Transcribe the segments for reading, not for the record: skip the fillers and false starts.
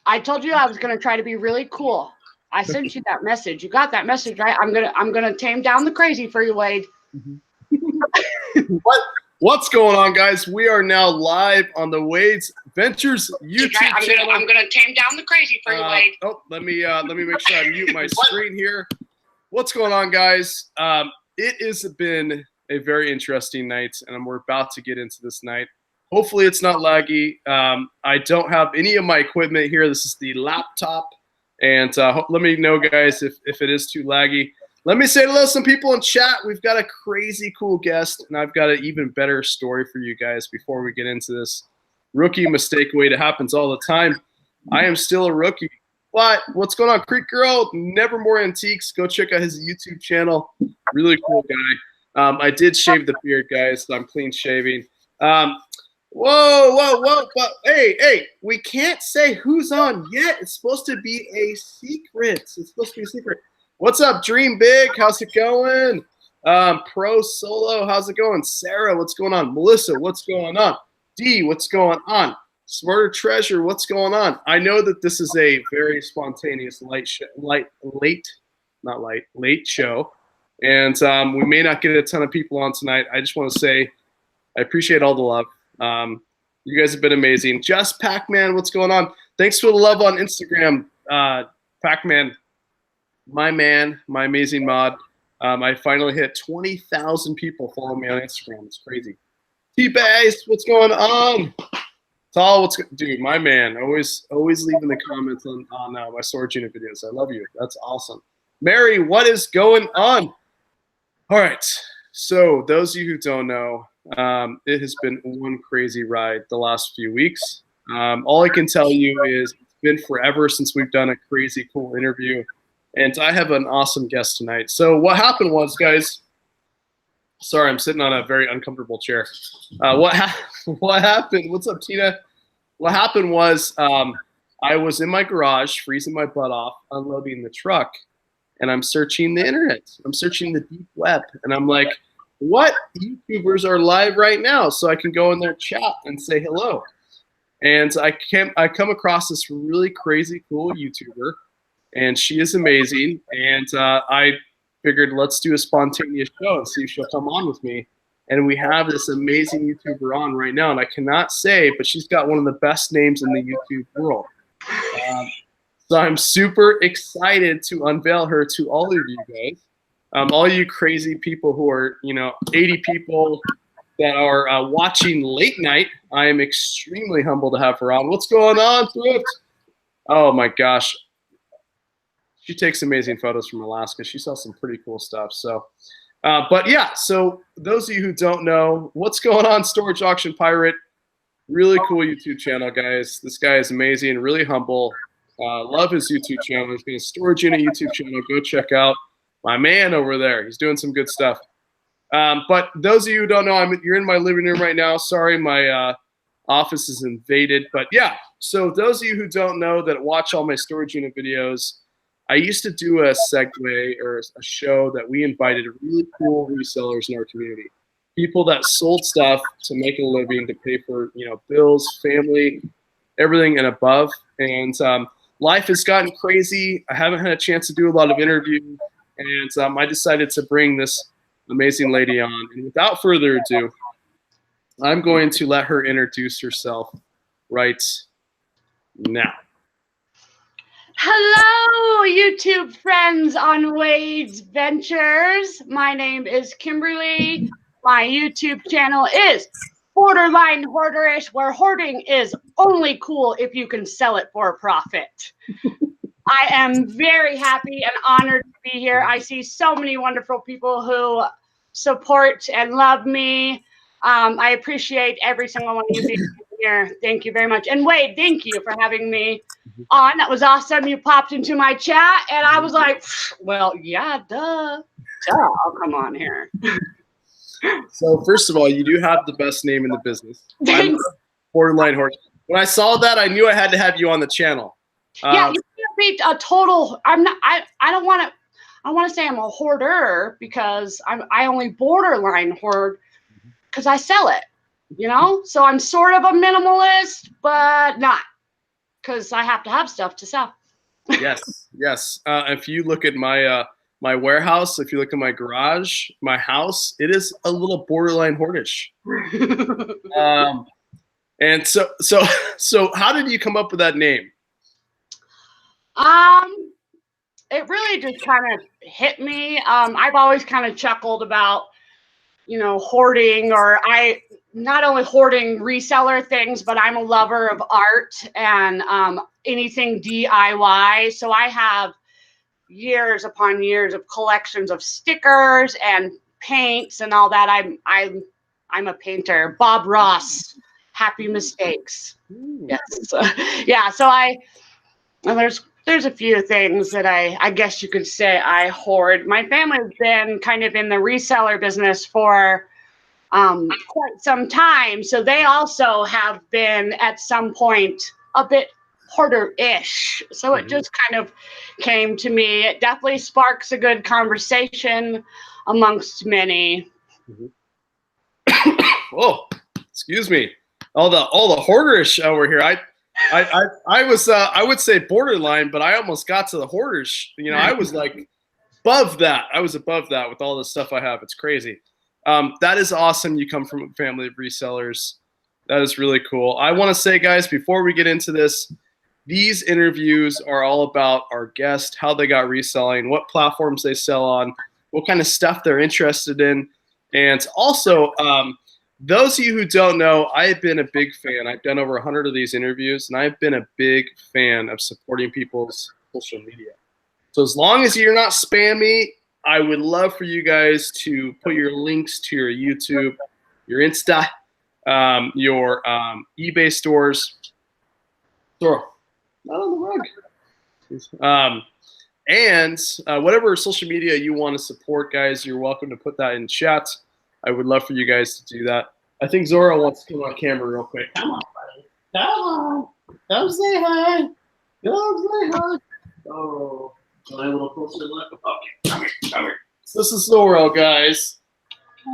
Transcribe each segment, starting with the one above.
I told you I was going to try to be really cool. I sent you that message. You got that message, right? I'm gonna tame down the crazy for you, Wade. What's going on, guys? We are now live on the Wade's Ventures YouTube channel. I'm gonna tame down the crazy for you, Wade. Oh, let me make sure I mute my screen here. What's going on, guys? It has been a very interesting night, and we're about to get into this night. Hopefully, it's not laggy. I don't have any of my equipment here. This is the laptop, and let me know, guys, if it is too laggy. Let me say hello to some people in chat. We've got a crazy cool guest, and I've got an even better story for you guys before we get into this rookie mistake. Wait, it happens all the time. I am still a rookie. But what's going on? Creek Girl, Nevermore Antiques. Go check out his YouTube channel. Really cool guy. I did shave the beard, guys, so I'm clean shaving. Whoa. But hey, we can't say who's on yet. It's supposed to be a secret. It's supposed to be a secret. What's up, Dream Big? How's it going? Pro Solo, how's it going? Sarah, what's going on? Melissa, what's going on? D, what's going on? Smarter Treasure, what's going on? I know that this is a very spontaneous late show, and we may not get a ton of people on tonight. I just want to say I appreciate all the love. You guys have been amazing. Just Pac-Man, what's going on? Thanks for the love on Instagram, Pac-Man. My man, my amazing mod. I finally hit 20,000 people follow me on Instagram. It's crazy. T-Base, what's going on? Tall, dude, my man. Always leaving the comments on my storage unit videos. I love you. That's awesome. Mary, what is going on? All right. So those of you who don't know, it has been one crazy ride the last few weeks. All I can tell you is it's been forever since we've done a crazy cool interview. And I have an awesome guest tonight. So what happened was, guys, sorry, I'm sitting on a very uncomfortable chair. What happened? What's up, Tina? What happened was I was in my garage, freezing my butt off, unloading the truck, and I'm searching the internet. I'm searching the deep web, and I'm like, what YouTubers are live right now? So I can go in their chat and say hello. And I come across this really crazy cool YouTuber. And she is amazing, and I figured let's do a spontaneous show and see if she'll come on with me. And we have this amazing YouTuber on right now, and I cannot say, but she's got one of the best names in the YouTube world. So I'm super excited to unveil her to all of you guys, all you crazy people who are, 80 people that are watching late night. I am extremely humbled to have her on. What's going on, Thrift? Oh my gosh. She takes amazing photos from Alaska. She sells some pretty cool stuff. So, but yeah, so those of you who don't know, what's going on, Storage Auction Pirate? Really cool YouTube channel, guys. This guy is amazing, really humble. Love his YouTube channel. He's got a storage unit YouTube channel. Go check out my man over there. He's doing some good stuff. But those of you who don't know, you're in my living room right now. Sorry, my office is invaded. But yeah, so those of you who don't know that watch all my storage unit videos, I used to do a segue or a show that we invited really cool resellers in our community. People that sold stuff to make a living, to pay for, bills, family, everything and above. And life has gotten crazy. I haven't had a chance to do a lot of interviews. And I decided to bring this amazing lady on. And without further ado, I'm going to let her introduce herself right now. Hello, YouTube friends on Wade's Ventures. My name is Kimberly. My YouTube channel is Borderline Hoarderish, where hoarding is only cool if you can sell it for a profit. I am very happy and honored to be here. I see so many wonderful people who support and love me. I appreciate every single one of you being here. Thank you very much. And Wade, thank you for having me on. That was awesome. You popped into my chat, and I was like, well, yeah, duh. I'll come on here. So first of all, you do have the best name in the business. Borderline Horse. When I saw that, I knew I had to have you on the channel. Yeah, you can't be a total. I'm not. I don't want to. I want to say I'm a hoarder because I only borderline hoard because I sell it. So I'm sort of a minimalist, but not. because I have to have stuff to sell. Yes, yes. If you look at my my warehouse, if you look at my garage, my house, it is a little borderline hoardish. And so how did you come up with that name? It really just kind of hit me. I've always kind of chuckled about, hoarding, or I not only hoarding reseller things, but I'm a lover of art and anything DIY. So I have years upon years of collections of stickers and paints and all that. I'm a painter. Bob Ross, Happy Mistakes. Yes. Yeah. So there's a few things that I guess you could say I hoard. My family's been kind of in the reseller business for quite some time. So they also have been at some point a bit hoarder-ish. So it just kind of came to me. It definitely sparks a good conversation amongst many. Oh, excuse me. All the hoarderish over here. I was I would say borderline, but I almost got to the hoarderish. I was like above that. I was above that with all the stuff I have. It's crazy. That is awesome. You come from a family of resellers. That is really cool. I want to say, guys, before we get into this, these interviews are all about our guest, how they got reselling, what platforms they sell on, what kind of stuff they're interested in. And also, those of you who don't know, I have been a big fan. I've done over 100 of these interviews, and I've been a big fan of supporting people's social media. So as long as you're not spammy, I would love for you guys to put your links to your YouTube, your Insta, your eBay stores. Not on the rug. And whatever social media you want to support, guys, you're welcome to put that in chat. I would love for you guys to do that. I think Zora wants to come on camera real quick. Come on, buddy. Come on. Come say hi. Come say hi. Oh, my little closer look. Okay, come here. So this is Zora, guys.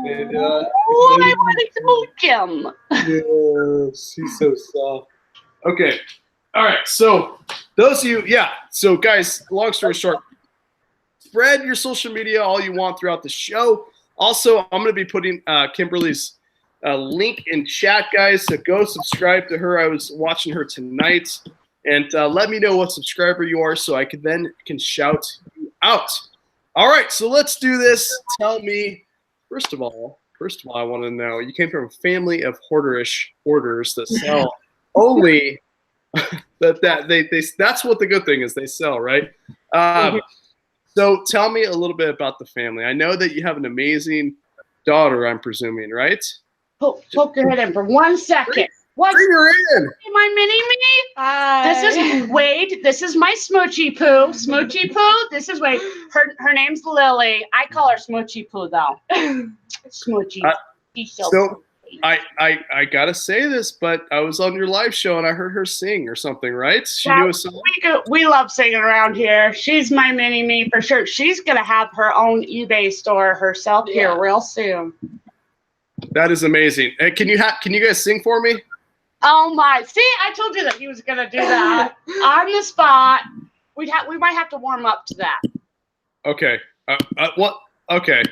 And, I want to smoke him. Yes, he's so soft. Okay. All right. So those of you, yeah. So guys, long story short, spread your social media all you want throughout the show. Also, I'm going to be putting Kimberly's link in chat, guys. So go subscribe to her. I was watching her tonight. And let me know what subscriber you are so I can shout you out. All right, so let's do this. Tell me, first of all, I want to know, you came from a family of hoarderish hoarders that sell only that's what the good thing is. They sell, right? So tell me a little bit about the family. I know that you have an amazing daughter, I'm presuming, right? Poke your head in for 1 second. Bring her in. My mini-me. This is Wade. This is my Smoochy Poo. Smoochy Poo. This is Wade. Her name's Lily. I call her Smoochy Poo, though. Smoochy. So I gotta say this, but I was on your live show and I heard her sing or something, right? She knew a song. We love singing around here. She's my mini-me for sure. She's gonna have her own eBay store herself here real soon. That is amazing. Hey, can you guys sing for me? Oh my! See, I told you that he was gonna do that on the spot. We might have to warm up to that. Okay. What? Okay.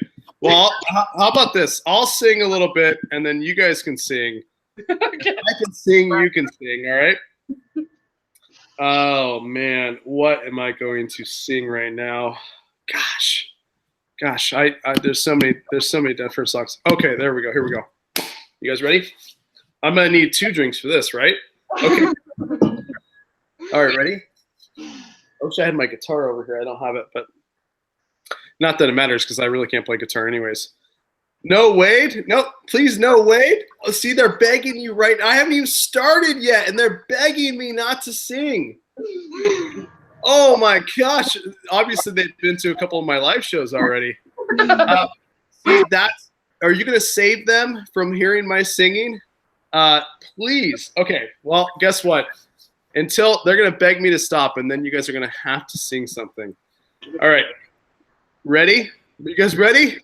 Well, how about this? I'll sing a little bit, and then you guys can sing. Okay. I can sing. You can sing. All right. Oh man, what am I going to sing right now? Gosh. There's so many different songs. Okay, there we go. Here we go. You guys ready? I'm gonna need 2 drinks for this, right? Okay. All right, ready? I wish I had my guitar over here. I don't have it, but not that it matters because I really can't play guitar anyways. No, Wade. No, please, no, Wade. Oh, see, they're begging you right now. I haven't even started yet, and they're begging me not to sing. Oh my gosh! Obviously, they've been to a couple of my live shows already. See, are you gonna save them from hearing my singing? Please. Okay. Well, guess what? Until they're gonna beg me to stop, and then you guys are gonna have to sing something. All right. Ready? Are you guys ready?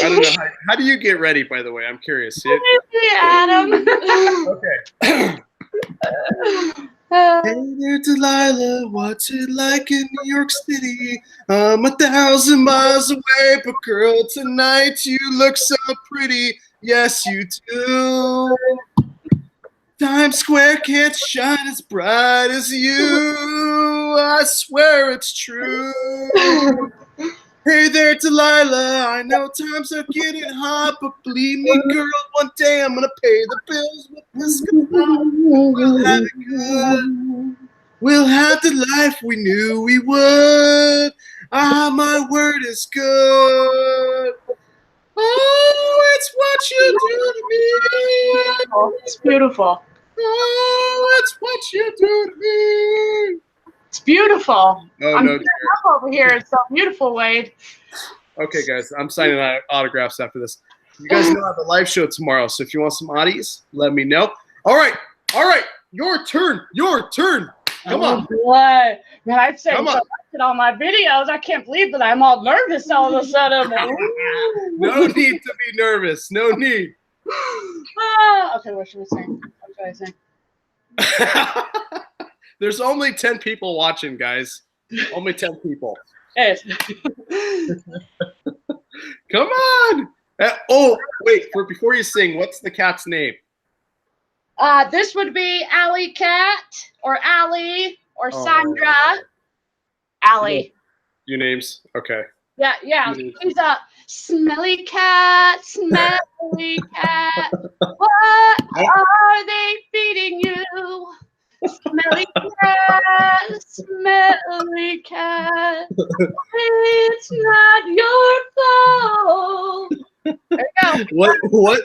I don't know. How do you get ready, by the way? I'm curious. Adam. Okay. Hey there, Delilah. What's it like in New York City? I'm 1,000 miles away, but girl, tonight you look so pretty. Yes, you do. Times Square can't shine as bright as you. I swear it's true. Hey there, Delilah. I know times are getting hot, but believe me, girl, one day I'm gonna pay the bills with this guitar. We'll have it good. We'll have the life we knew we would. Ah, my word is good. Oh, it's what you do to me. It's beautiful. Oh, it's what you do to me. It's beautiful. Oh, I'm no. up over here. It's so beautiful, Wade. Okay, guys, I'm signing autographs after this. You guys know I have a live show tomorrow, so if you want some oddies, let me know. All right, your turn. Come on. What? Man, I've said so much in all my videos. I can't believe that I'm all nervous all of a sudden. No need to be nervous. No need. Okay, what should we say? What should I say? There's only 10 people watching, guys. Only 10 people. Yes. Come on. Oh, wait. Before you sing, what's the cat's name? This would be Alley Cat or Allie or Sandra. Allie. Your names? Okay. Yeah. He's a smelly cat, smelly cat. What are they feeding you? Smelly cat. It's not your fault. There you go. What?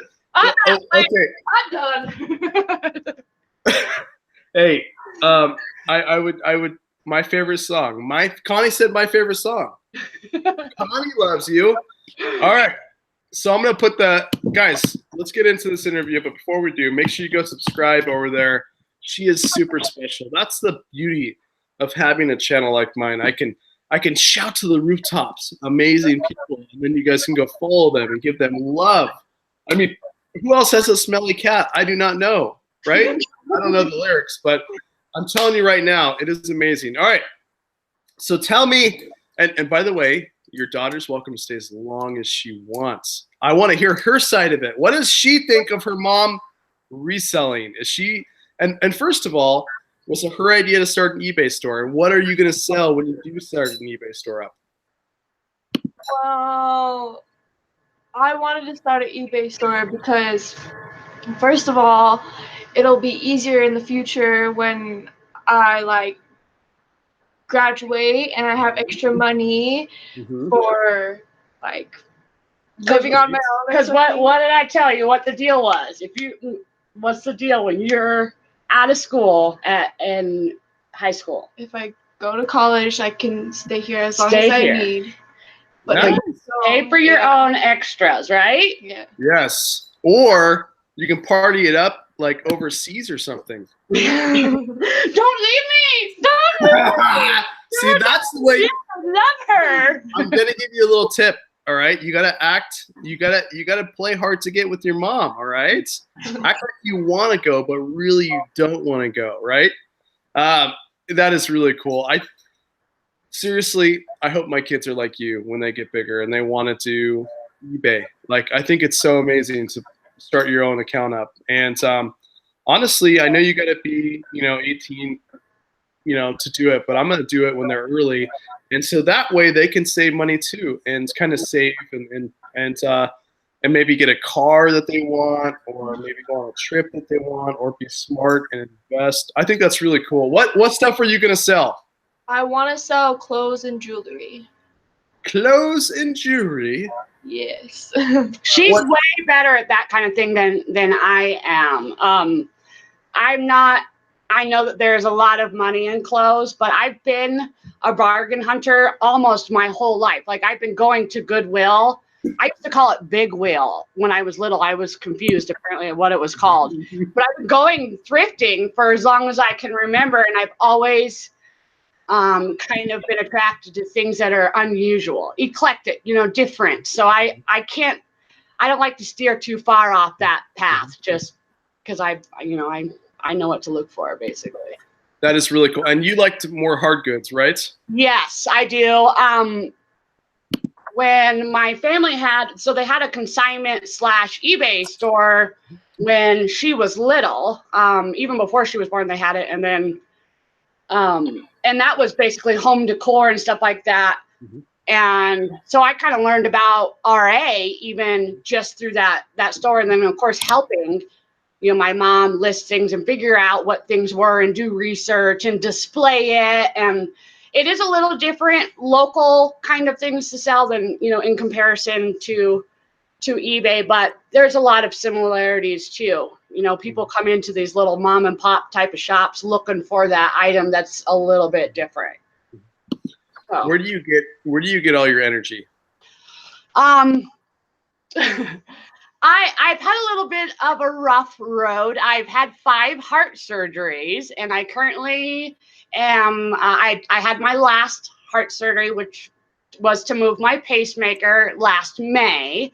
Okay. I'm done. Hey, I would. My favorite song. Connie said my favorite song. Connie loves you. All right. So I'm gonna put guys. Let's get into this interview. But before we do, make sure you go subscribe over there. She is super special. That's the beauty of having a channel like mine. I can shout to the rooftops, amazing people, and then you guys can go follow them and give them love. I mean, who else has a smelly cat? I do not know, right? I don't know the lyrics, but I'm telling you right now, it is amazing. All right. So tell me, and by the way, your daughter's welcome to stay as long as she wants. I want to hear her side of it. What does she think of her mom reselling? Is she, and first of all, was it her idea to start an eBay store? And what are you going to sell when you do start an eBay store up? Well, I wanted to start an eBay store because, first of all, it'll be easier in the future when I graduate and I have extra money for living on my own. Because what did I tell you? What the deal was? What's the deal when you're out of school in high school? If I go to college, I can stay here as long as I need. But nice. Pay for your own extras, right? Yeah. Yes. Or you can party it up like overseas or something. Don't leave me! Don't leave me! See, that's the way. I love her. I'm gonna give you a little tip. All right, you gotta act. You gotta play hard to get with your mom. All right, act like you want to go, but really you don't want to go. Right? That is really cool. Seriously, I hope my kids are like you when they get bigger and they want to do eBay. Like, I think it's so amazing to start your own account up. And honestly, I know you got to be, 18, to do it, but I'm going to do it when they're early. And so that way they can save money too and kind of save and maybe get a car that they want, or maybe go on a trip that they want, or be smart and invest. I think that's really cool. What stuff are you going to sell? I want to sell clothes and jewelry. Clothes and jewelry? Yes. She's way better at that kind of thing than I am. I know that there's a lot of money in clothes, but I've been a bargain hunter almost my whole life. Like, I've been going to Goodwill. I used to call it Big Wheel. When I was little, I was confused apparently at what it was called. But I've been going thrifting for as long as I can remember, and I've always kind of been attracted to things that are unusual, eclectic, you know, different. So I don't like to steer too far off that path just because I know what to look for, basically. That is really cool. And you liked more hard goods, right? Yes, I do. When my family they had a consignment / eBay store when she was little. Even before she was born, they had it. And then, and that was basically home decor and stuff like that. Mm-hmm. And so I kind of learned about RA even just through that store. And then, of course, helping, you know, my mom list things and figure out what things were and do research and display it. And it is a little different local kind of things to sell than, you know, in comparison to eBay, but there's a lot of similarities too. You know, people come into these little mom and pop type of shops looking for that item that's a little bit different. So, where do you get all your energy? I've had a little bit of a rough road. I've had 5 heart surgeries, and I currently am. I had my last heart surgery, which was to move my pacemaker last May.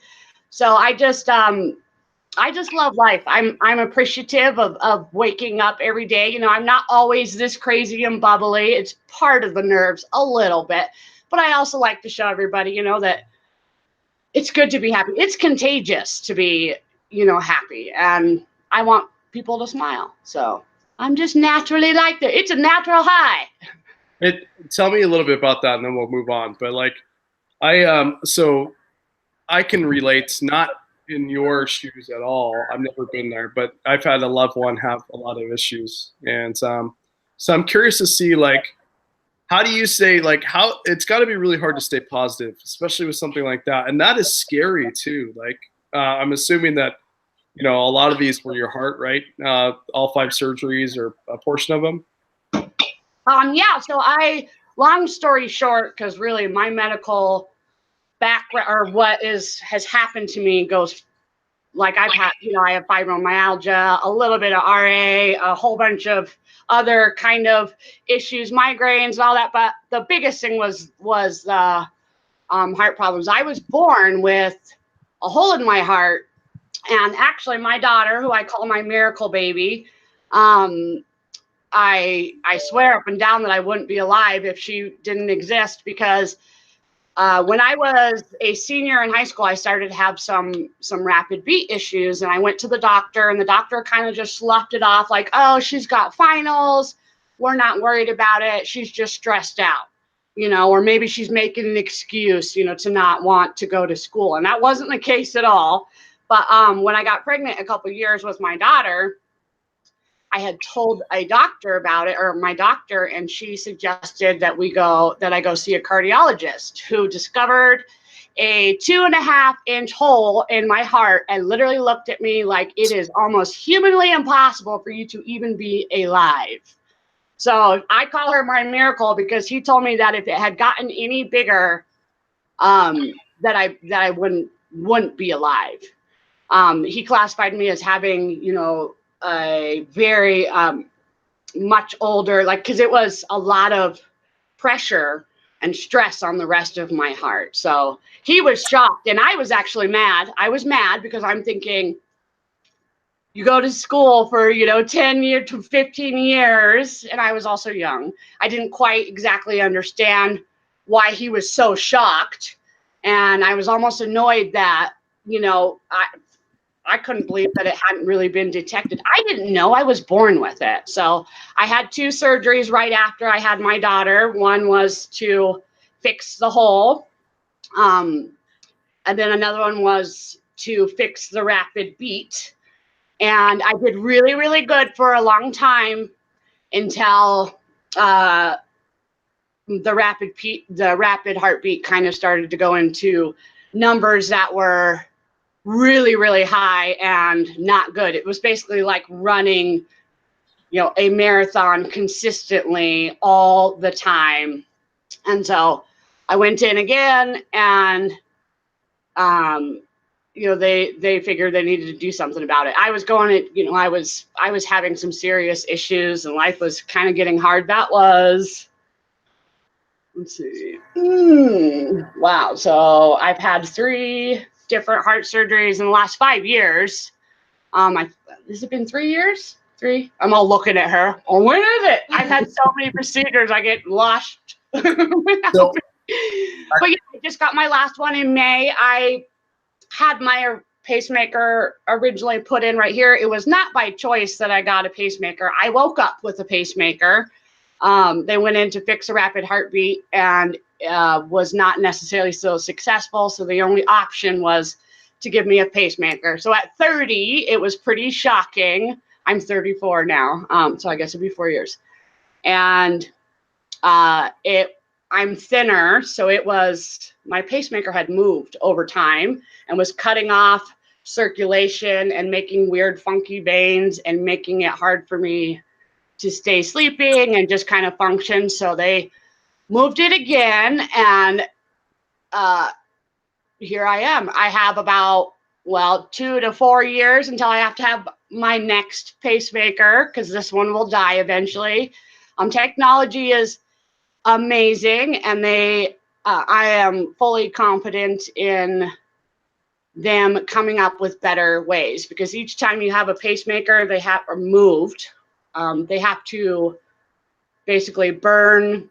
So I just love life. I'm appreciative of waking up every day. You know, I'm not always this crazy and bubbly. It's part of the nerves a little bit, but I also like to show everybody, you know, that it's good to be happy. It's contagious to be, you know, happy, and I want people to smile. So I'm just naturally like that. It's a natural high. Tell me a little bit about that, and then we'll move on. But like, so I can relate, not in your shoes at all. I've never been there, but I've had a loved one have a lot of issues, and so I'm curious to see, like, how do you say, like, how it's got to be really hard to stay positive, especially with something like that, and that is scary too. Like, I'm assuming that, you know, a lot of these were your heart, right? All 5 surgeries or a portion of them. Yeah. So long story short, because really my medical background or what has happened to me goes, like, I've had, you know, I have fibromyalgia, a little bit of RA, a whole bunch of other kind of issues, migraines, and all that. But the biggest thing was the heart problems. I was born with a hole in my heart, and actually my daughter, who I call my miracle baby, I swear up and down that I wouldn't be alive if she didn't exist, because when I was a senior in high school, I started to have some rapid beat issues, and I went to the doctor, and the doctor kind of just sloughed it off like, oh, she's got finals. We're not worried about it. She's just stressed out, you know, or maybe she's making an excuse, you know, to not want to go to school. And that wasn't the case at all. But when I got pregnant a couple of years with my daughter, I had told a doctor about it, or my doctor, and she suggested that I go see a cardiologist, who discovered a 2.5-inch hole in my heart and literally looked at me like it is almost humanly impossible for you to even be alive. So I call her my miracle, because he told me that if it had gotten any bigger, that I wouldn't be alive. He classified me as having, you know, a very much older, like, because it was a lot of pressure and stress on the rest of my heart. So he was shocked, and I was actually mad. I was mad because I'm thinking, you go to school for, you know, 10 years to 15 years, and I was also young. I didn't quite exactly understand why he was so shocked, and I was almost annoyed that, you know, I couldn't believe that it hadn't really been detected. I didn't know I was born with it. So I had 2 surgeries right after I had my daughter. One was to fix the hole. And then another one was to fix the rapid beat. And I did really, really good for a long time until the rapid heartbeat kind of started to go into numbers that were really, really high and not good. It was basically like running, you know, a marathon consistently all the time. And so I went in again, and you know, they figured they needed to do something about it. I was I was having some serious issues, and life was kind of getting hard. That was let's see. Wow. So I've had 3 different heart surgeries in the last 5 years. Has it been 3 years? 3? I'm all looking at her. Oh, when is it? I've had so many procedures, I get lost. But yeah, I just got my last one in May. I had my pacemaker originally put in right here. It was not by choice that I got a pacemaker. I woke up with a pacemaker. They went in to fix a rapid heartbeat and was not necessarily so successful. So the only option was to give me a pacemaker. So at 30, it was pretty shocking. I'm 34 now, so I guess it'd be 4 years. And I'm thinner, so it was, my pacemaker had moved over time and was cutting off circulation and making weird funky veins and making it hard for me to stay sleeping and just kind of function. So they moved it again, and here I am. I have about, 2 to 4 years until I have to have my next pacemaker, because this one will die eventually. Technology is amazing, and I am fully confident in them coming up with better ways, because each time you have a pacemaker, they have to basically burn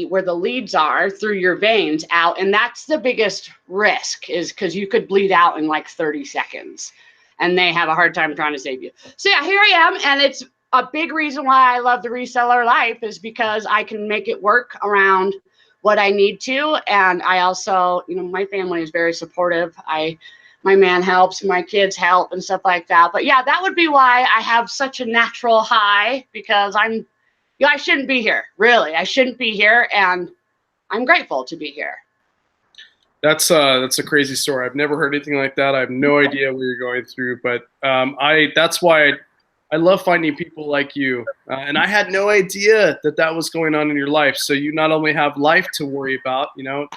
where the leads are through your veins out, and that's the biggest risk, is because you could bleed out in like 30 seconds, and they have a hard time trying to save you. So yeah, here I am, and it's a big reason why I love the reseller life, is because I can make it work around what I need to. And I also, my family is very supportive. My man helps, my kids help and stuff like that. But yeah, that would be why I have such a natural high, because I shouldn't be here. Really, I shouldn't be here, and I'm grateful to be here. That's a crazy story. I've never heard anything like that. I have no idea what you're going through, but that's why I love finding people like you. And I had no idea that was going on in your life. So you not only have life to worry about,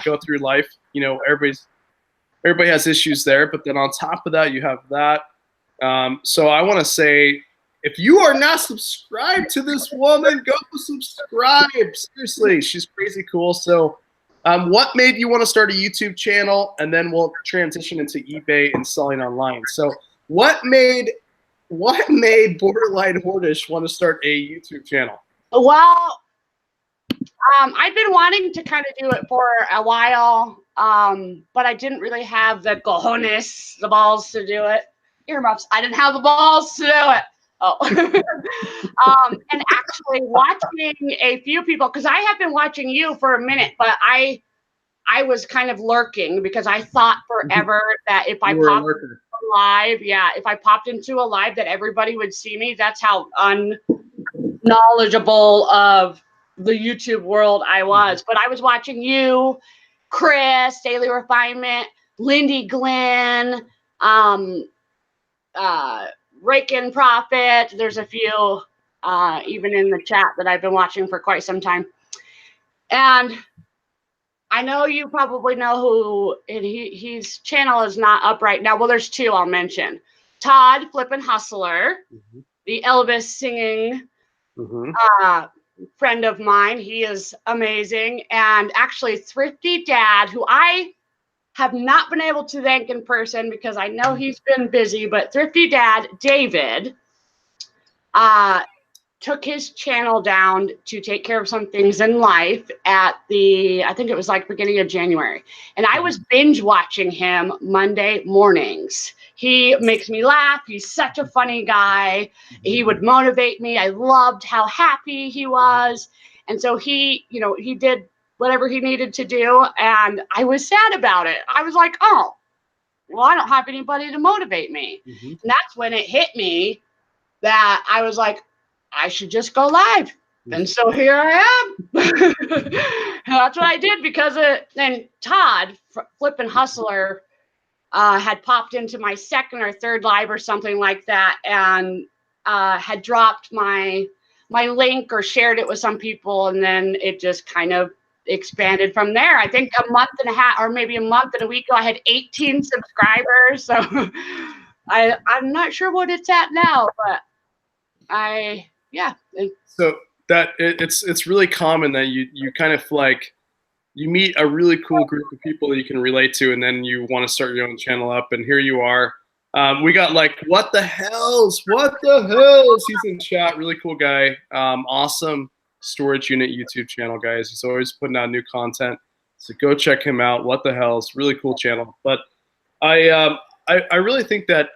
go through life. Everybody has issues there, but then on top of that, you have that. So I want to say, if you are not subscribed to this woman, go subscribe. Seriously, she's crazy cool. So what made you want to start a YouTube channel? And then we'll transition into eBay and selling online. So what made Borderline Hoardish want to start a YouTube channel? Well, I've been wanting to kind of do it for a while, but I didn't really have the cojones, the balls to do it. Earmuffs. I didn't have the balls to do it. Oh. And actually watching a few people, because I have been watching you for a minute, but I was kind of lurking, because I thought forever that if I popped live, if I popped into a live, that everybody would see me. That's how unknowledgeable of the YouTube world I was. But I was watching you, Chris, Daily Refinement, Lindy Glenn, Rake Profit. There's a few even in the chat that I've been watching for quite some time. And I know you probably know who, his channel is not up right now. Well, there's 2 I'll mention. Todd, Flippin' Hustler, the Elvis singing friend of mine. He is amazing. And actually Thrifty Dad, who I have not been able to thank in person because I know he's been busy, but Thrifty Dad, David, took his channel down to take care of some things in life I think it was like beginning of January. And I was binge watching him Monday mornings. He makes me laugh. He's such a funny guy. He would motivate me. I loved how happy he was. And so he did whatever he needed to do. And I was sad about it. I was like, oh, well, I don't have anybody to motivate me. And that's when it hit me that I was like, I should just go live. And so here I am. That's what I did, because then Todd, Flippin' Hustler, had popped into my second or third live or something like that, and had dropped my link or shared it with some people, and then it just kind of expanded from there. I think a month and a half, or maybe a month and a week ago, I had 18 subscribers. So I'm not sure what it's at now, but So it's really common that you kind of like you meet a really cool group of people that you can relate to, and then you want to start your own channel up, and here you are. We got like what the hells he's in chat. Really cool guy. Awesome storage unit YouTube channel, guys. He's always putting out new content, so go check him out. What the hells, really cool channel. But I really think that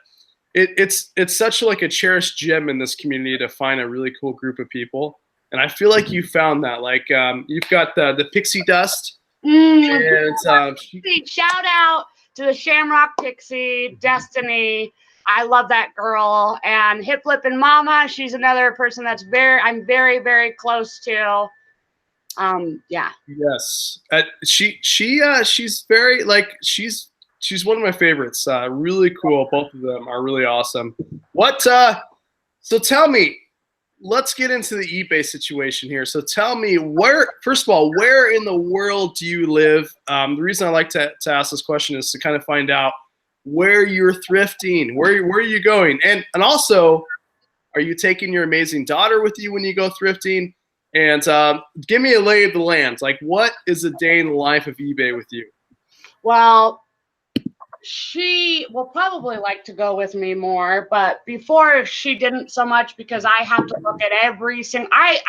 it's such like a cherished gem in this community to find a really cool group of people. And I feel like you found that. Like you've got the pixie dust. And shout out to the Shamrock Pixie, Destiny. I love that girl. And Hip Flippin' Mama, she's another person that's I'm very, very close to. Yeah. Yes. She's very like she's one of my favorites. Really cool. Both of them are really awesome. So tell me, let's get into the eBay situation here. So tell me first of all, where in the world do you live? The reason I like to ask this question is to kind of find out where you're thrifting, where are you going? And also, are you taking your amazing daughter with you when you go thrifting? And give me a lay of the land. Like, what is a day in the life of eBay with you? Well, she will probably like to go with me more, but before she didn't so much because I have to look at every single. I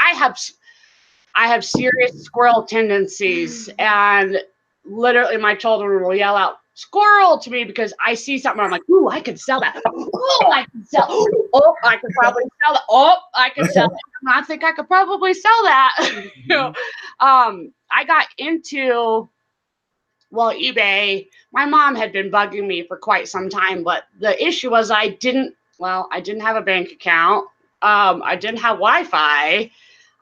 have serious squirrel tendencies, and literally my children will yell out "squirrel" to me because I see something. I'm like, "Ooh, I could sell that. Oh, I can sell. Oh, I could probably sell that. Oh, I could sell it. I think I could probably sell that." I got into. Well, eBay, my mom had been bugging me for quite some time, but the issue was I didn't have a bank account. I didn't have Wi-Fi.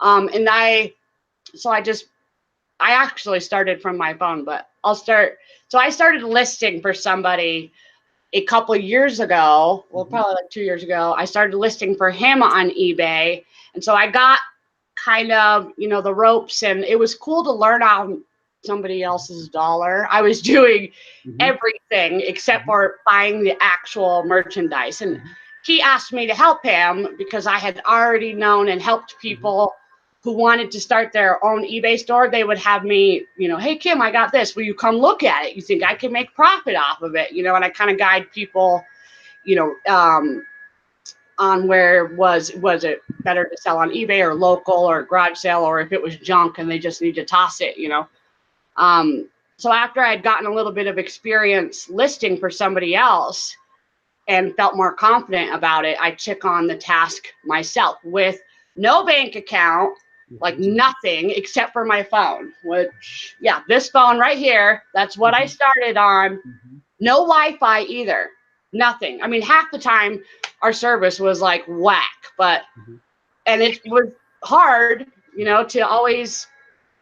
And I actually started from my phone, but so I started listing for somebody a couple of years ago. Well, probably like 2 years ago. I started listing for him on eBay. And so I got kind of, the ropes, and it was cool to learn on somebody else's dollar. I was doing everything except for buying the actual merchandise. And he asked me to help him because I had already known and helped people who wanted to start their own eBay store. They would have me, "Hey, Kim, I got this. Will you come look at it? You think I can make profit off of it?" And I kind of guide people, on where was it better to sell on eBay or local or garage sale, or if it was junk and they just need to toss it, So after I'd gotten a little bit of experience listing for somebody else and felt more confident about it, I took on the task myself with no bank account, like nothing except for my phone, which, this phone right here, that's what I started on. No Wi-Fi either, nothing. I mean, half the time our service was like whack, and it was hard, to always,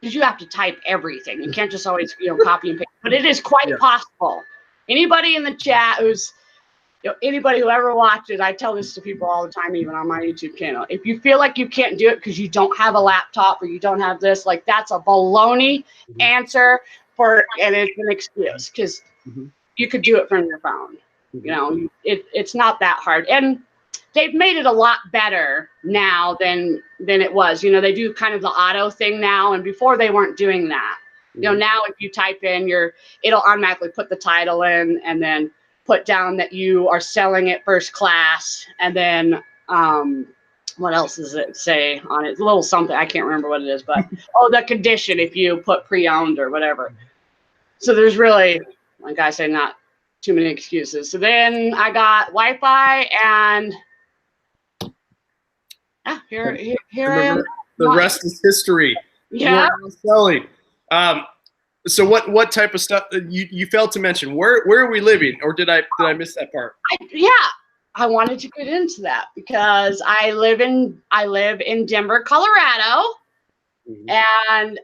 because you have to type everything. You can't just always, copy and paste. But it is quite possible. Anybody in the chat who's, anybody who ever watches, I tell this to people all the time, even on my YouTube channel. If you feel like you can't do it because you don't have a laptop or you don't have this, like that's a baloney answer and it's an excuse because you could do it from your phone. It's not that hard. And they've made it a lot better now than it was. They do kind of the auto thing now, and before they weren't doing that. Now if you type in it'll automatically put the title in and then put down that you are selling it first class, and then what else does it say on it? It's a little something, I can't remember what it is, but the condition if you put pre-owned or whatever. So there's really, like I said, not too many excuses. So then I got Wi-Fi, and here I am. The rest is history. Yeah. Selling. So what type of stuff you failed to mention? Where are we living, or did I miss that part? I wanted to get into that because I live in Denver, Colorado, and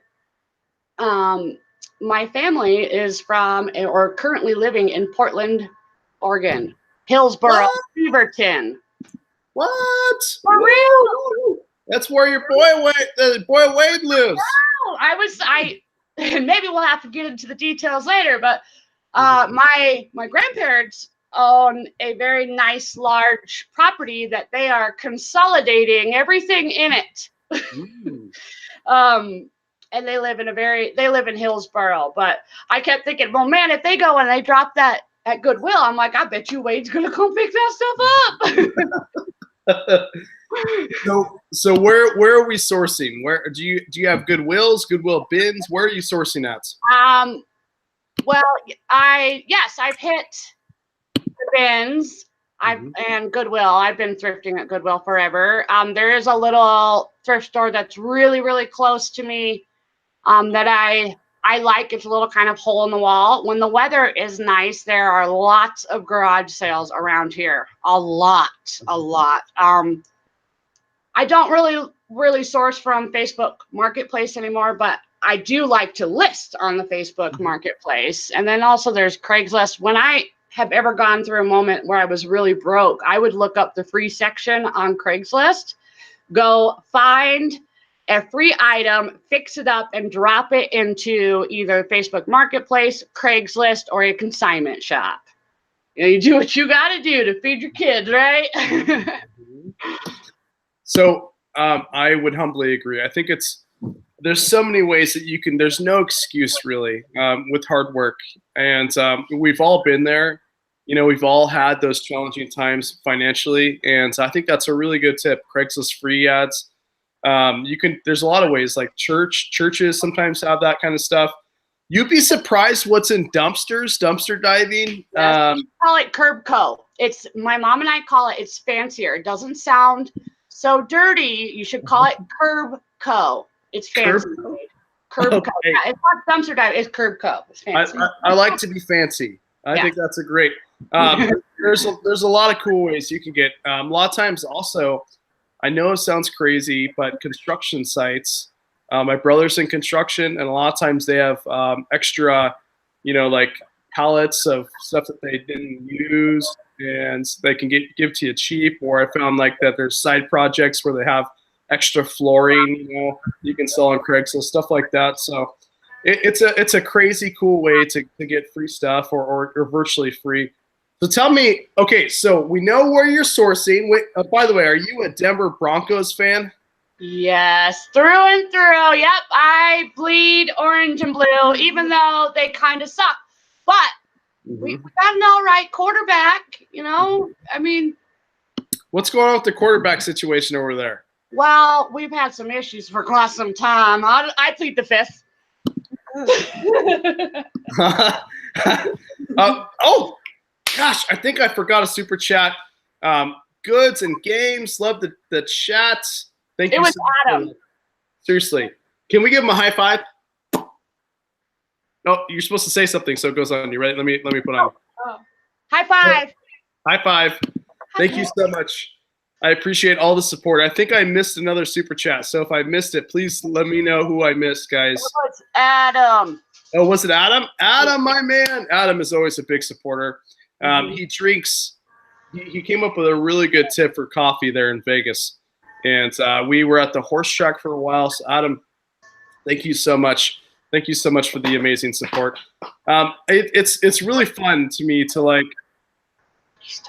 my family is from or currently living in Portland, Oregon, Hillsboro, Beaverton. What? For real? That's where your boy Wade lives. Oh, maybe we'll have to get into the details later, but my grandparents own a very nice large property that they are consolidating everything in it And they live in Hillsboro. But I kept thinking, well, man, if they go and they drop that at Goodwill, I'm like, I bet you Wade's gonna come pick that stuff up. So where are we sourcing? Where do you have Goodwills, Goodwill bins? Where are you sourcing at? Well, I've hit the bins. And Goodwill. I've been thrifting at Goodwill forever. There is a little thrift store that's really, really close to me that I like. It's a little kind of hole in the wall. When the weather is nice, there are lots of garage sales around here. A lot. I don't really source from Facebook Marketplace anymore, but I do like to list on the Facebook Marketplace. And then also there's Craigslist. When I have ever gone through a moment where I was really broke, I would look up the free section on Craigslist, go find a free item, fix it up, and drop it into either Facebook Marketplace, Craigslist, or a consignment shop. You do what you got to do to feed your kids, right? So I would humbly agree. I think there's so many ways that you can, there's no excuse really with hard work. And we've all been there. We've all had those challenging times financially. And I think that's a really good tip. Craigslist free ads. There's a lot of ways, like churches sometimes have that kind of stuff. You'd be surprised what's in dumpster diving. We call it Curb Co. My mom and I call it, it's fancier. It doesn't sound so dirty. You should call it Curb Co. It's fancy. Curb Co. Yeah, it's not dumpster dive. It's Curb Co. It's fancy. I like to be fancy. I think that's a great. There's a lot of cool ways you can get. A lot of times also, I know it sounds crazy, but construction sites. My brother's in construction, and a lot of times they have extra, like pallets of stuff that they didn't use, and they can give to you cheap. Or I found like that there's side projects where they have extra flooring, you can sell on Craigslist, stuff like that. So it's a crazy cool way to get free stuff or virtually free. So tell me, okay, so we know where you're sourcing. Wait, by the way, are you a Denver Broncos fan? Yes, through and through. Yep, I bleed orange and blue, even though they kind of suck. But we got an all right quarterback, I mean. What's going on with the quarterback situation over there? Well, we've had some issues for quite some time. I plead the fifth. Oh, gosh, I think I forgot a super chat. Goods and games, love the chat. Thank you. It was Adam. Seriously, can we give him a high five? No, you're supposed to say something, so it goes on. You ready? Let me put on. High five. High five. Thank you so much. I appreciate all the support. I think I missed another super chat, so if I missed it, please let me know who I missed, guys. Oh, it's Adam. Oh, was it Adam? Adam, my man. Adam is always a big supporter. He drinks. He came up with a really good tip for coffee there in Vegas, and we were at the horse track for a while. So Adam, thank you so much. Thank you so much for the amazing support. It's really fun to me to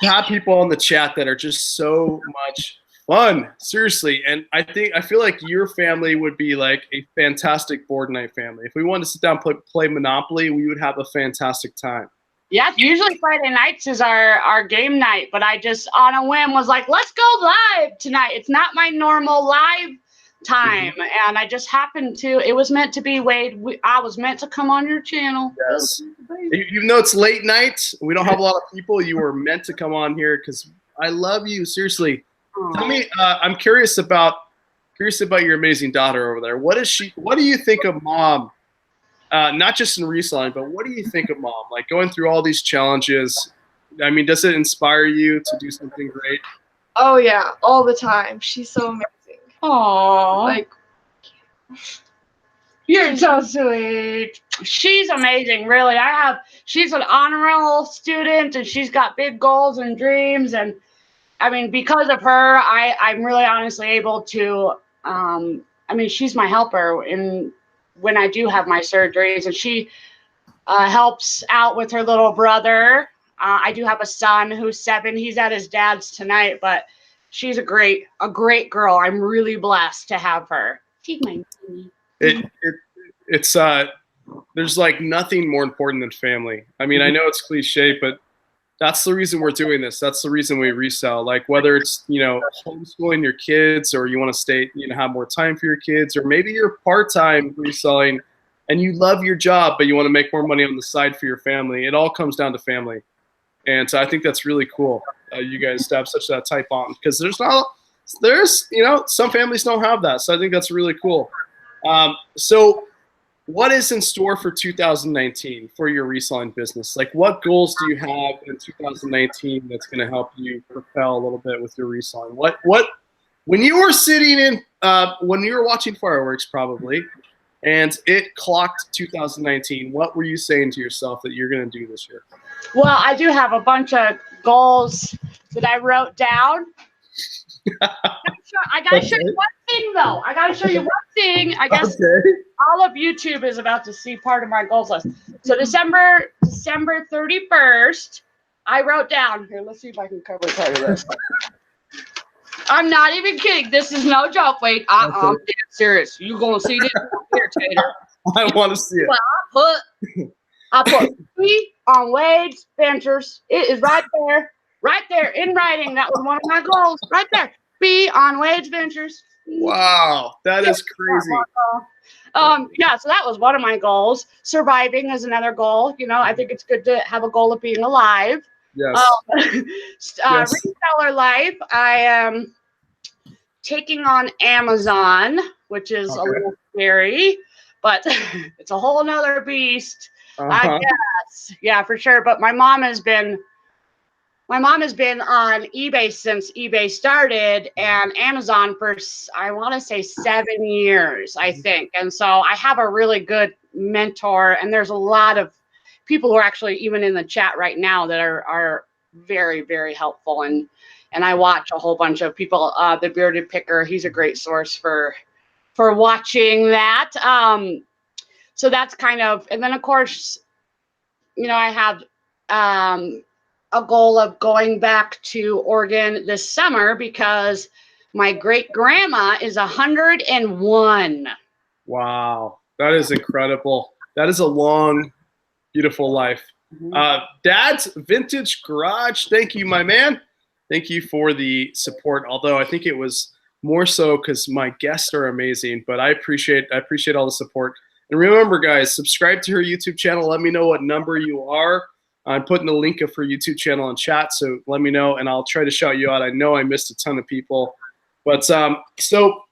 have people in the chat that are just so much fun. Seriously, and I feel like your family would be like a fantastic board night family. If we wanted to sit down and play Monopoly, we would have a fantastic time. Yeah, usually Friday nights is our game night, but I just on a whim was like, let's go live tonight. It's not my normal live time, and I just happened to. It was meant to be, Wade. I was meant to come on your channel. Yes. Even though it's late night, we don't have a lot of people. You were meant to come on here because I love you. Seriously, tell me. I'm curious about your amazing daughter over there. What do you think of mom? Not just in reselling, but what do you think of mom? Like going through all these challenges. I mean, does it inspire you to do something great? Oh yeah, all the time. She's so amazing. Aww. You're so sweet. She's amazing, really. She's an honor roll student, and she's got big goals and dreams. And I mean, because of her, I'm really honestly able to. She's my helper when I do have my surgeries, and she helps out with her little brother. I do have a son who's 7. He's at his dad's tonight, but she's a great girl. I'm really blessed to have her. She's my it's there's like nothing more important than family. I mean, I know it's cliche, but that's the reason we're doing this. That's the reason we resell. Like whether it's, you know, homeschooling your kids, or you want to stay, you know, have more time for your kids, or maybe you're part-time reselling and you love your job, but you want to make more money on the side for your family. It all comes down to family. And so I think that's really cool. You guys have such that type on, because there's, you know, some families don't have that. So I think that's really cool. So what is in store for 2019 for your reselling business? Like, what goals do you have in 2019 that's going to help you propel a little bit with your reselling? What when you were sitting in, when you were watching fireworks probably, and it clocked 2019, what were you saying to yourself that you're going to do this year? Well, I do have a bunch of goals that I wrote down. I gotta show you one thing, though. I gotta show you one thing. I guess all of YouTube is about to see part of my goals list. So December 31st, I wrote down here. Let's see if I can cover part of this. I'm not even kidding. This is no joke. Wait, I'm dead serious. You gonna see this here, Tater? I want to see it. Well, I put P on Wade's Ventures. It is right there in writing. That was one of my goals, right there. P on Wade's Ventures. Wow, that is crazy. Yeah, so that was one of my goals. Surviving is another goal. You know, I think it's good to have a goal of being alive. Yes. Reseller life. I am taking on Amazon, which is a little scary, but it's a whole nother beast. I guess. Yeah, for sure. But my mom has been on eBay since eBay started, and Amazon for, I want to say 7 years, I think. And so I have a really good mentor, and there's a lot of people who are actually even in the chat right now that are very, very helpful. And I watch a whole bunch of people. The Bearded Picker, he's a great source for watching that. So that's kind of, and then of course, you know, I have a goal of going back to Oregon this summer because my great grandma is 101. Wow, that is incredible. That is a long, beautiful life. Dad's Vintage Garage, thank you, my man. Thank you for the support. Although I think it was more so because my guests are amazing, but I appreciate all the support. And remember, guys, subscribe to her YouTube channel. Let me know what number you are. I'm putting the link of her YouTube channel in chat, so let me know, and I'll try to shout you out. I know I missed a ton of people. But so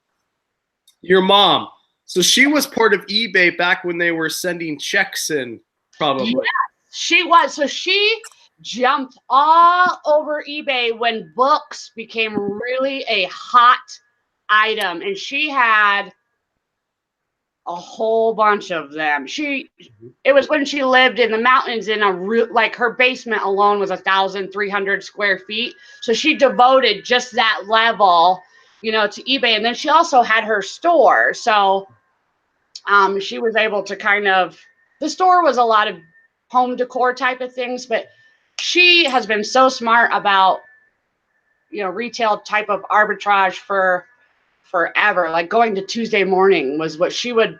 your mom, so she was part of eBay back when they were sending checks in, probably. Yes, she was. So she jumped all over eBay when books became really a hot item, and she had a whole bunch of them. It was when she lived in the mountains in like her basement alone was 1,300 square feet. So she devoted just that level, you know, to eBay. And then she also had her store. So she was able to the store was a lot of home decor type of things, but she has been so smart about, you know, retail type of arbitrage for forever. Like going to Tuesday morning was what she would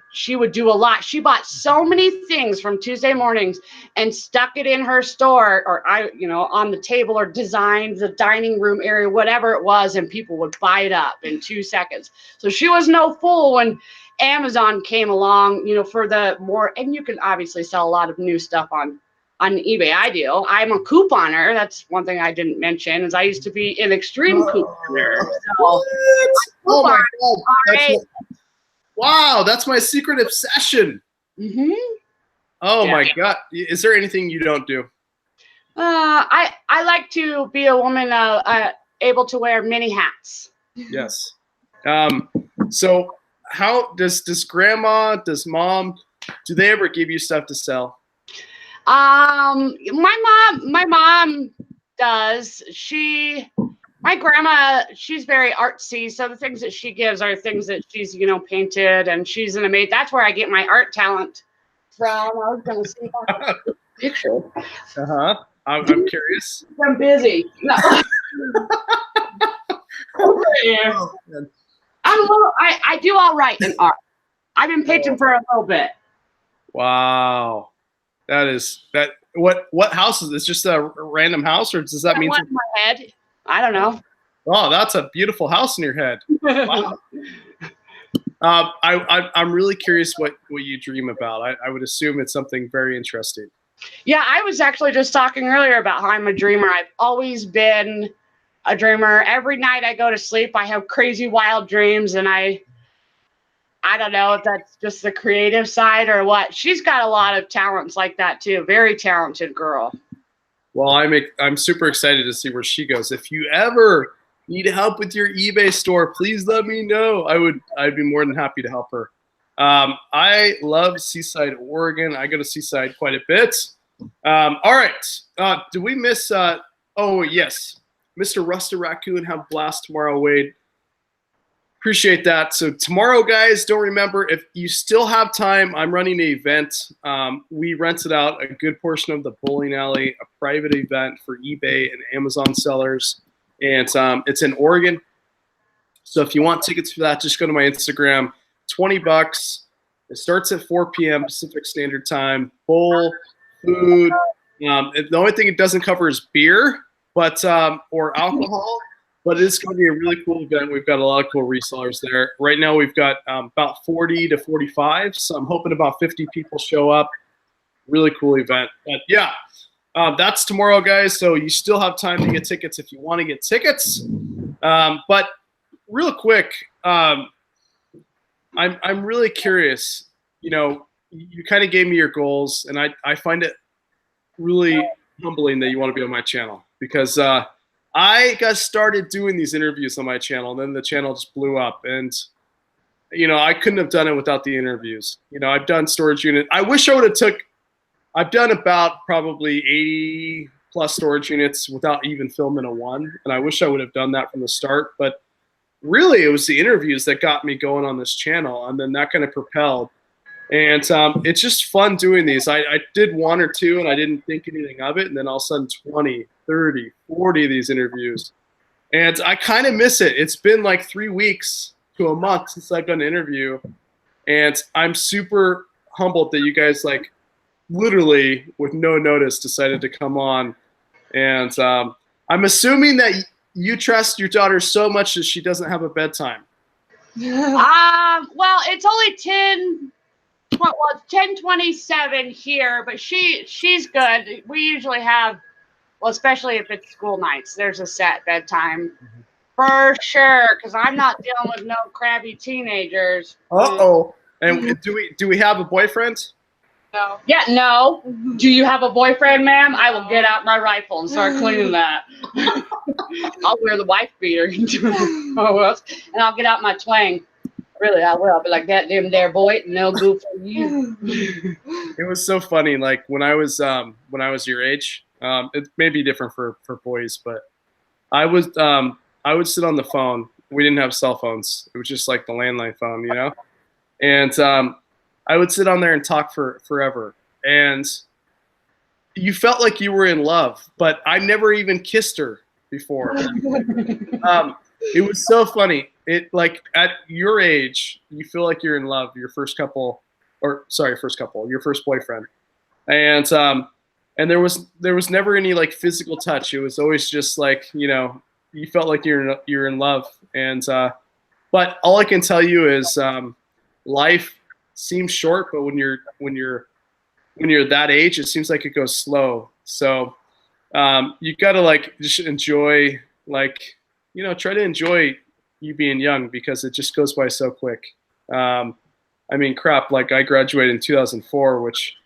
do a lot. She bought so many things from Tuesday mornings and stuck it in her store, or on the table, or designed the dining room area, whatever it was, and people would buy it up in 2 seconds. So she was no fool when Amazon came along, you know, for the more, and you can obviously sell a lot of new stuff on eBay. I'm a couponer. That's one thing I didn't mention, is I used to be an extreme couponer. So, oh my God. Wow, that's my secret obsession. Oh my God. Is there anything you don't do? I like to be a woman able to wear many hats. Yes. So how does Grandma, does Mom, do they ever give you stuff to sell? My mom does. My grandma, she's very artsy. So the things that she gives are things that she's, you know, painted, and she's an amazing, that's where I get my art talent from. I was going to see if I can get a picture. I'm curious. I'm busy. No. Oh, man. I do all right in art. I've been pitching for a little bit. Wow. That what house is this? Just a random house, or does that mean in my head? I don't know. Oh, that's a beautiful house in your head. Wow. I'm really curious what you dream about. I would assume it's something very interesting. Yeah, I was actually just talking earlier about how I'm a dreamer. I've always been a dreamer. Every night I go to sleep, I have crazy wild dreams, and I don't know if that's just the creative side or what. She's got a lot of talents like that too. Very talented girl. Well, I'm super excited to see where she goes. If you ever need help with your eBay store, please let me know. I'd be more than happy to help her. I love Seaside, Oregon. I go to Seaside quite a bit. All right. Do we miss? Oh yes, Mr. Rusted Raccoon. Have a blast tomorrow, Wade. Appreciate that. So tomorrow, guys, don't remember, if you still have time, I'm running an event. We rented out a good portion of the bowling alley, a private event for eBay and Amazon sellers. And it's in Oregon. So if you want tickets for that, just go to my Instagram. $20. It starts at 4 p.m. Pacific Standard Time. Bowl, food. The only thing it doesn't cover is beer, but or alcohol. But it's going to be a really cool event. We've got a lot of cool resellers there. Right now, we've got about 40 to 45. So I'm hoping about 50 people show up. Really cool event. But yeah, that's tomorrow, guys. So you still have time to get tickets if you want to get tickets. But real quick, I'm really curious. You know, you kind of gave me your goals, and I find it really humbling that you want to be on my channel, because I got started doing these interviews on my channel, and then the channel just blew up. And, you know, I couldn't have done it without the interviews. You know, I've done storage unit. I wish I would have I've done about probably 80 plus storage units without even filming a one. And I wish I would have done that from the start. But really, it was the interviews that got me going on this channel. And then that kind of propelled. And it's just fun doing these. I did one or two, and I didn't think anything of it. And then all of a sudden, 20, 30, 40 of these interviews. And I kind of miss it. It's been like 3 weeks to a month since I've done an interview. And I'm super humbled that you guys, like, literally with no notice decided to come on. And I'm assuming that you trust your daughter so much that she doesn't have a bedtime. Well, it's only 10:27 here, but she's good. We usually have, well, especially if it's school nights, there's a set bedtime for sure, because I'm not dealing with no crabby teenagers. Uh-oh. And do we have a boyfriend? No. Yeah, no. Do you have a boyfriend, ma'am? I will get out my rifle and start cleaning that. I'll wear the wife beater and I'll get out my twang. Really, I will. I'll be like, that damn there boy, no good for you. It was so funny. Like when I was your age, it may be different for boys, but I would sit on the phone. We didn't have cell phones. It was just like the landline phone, you know? And I would sit on there and talk for forever. And you felt like you were in love, but I never even kissed her before. It was so funny. It, like, at your age, you feel like you're in love, your first boyfriend. And there was never any like physical touch. It was always just like, you know, you felt like you're in love. And but all I can tell you is life seems short, but when you're that age, it seems like it goes slow. So you gotta like just enjoy, like, you know, try to enjoy you being young, because it just goes by so quick. I mean, crap, like I graduated in 2004, which,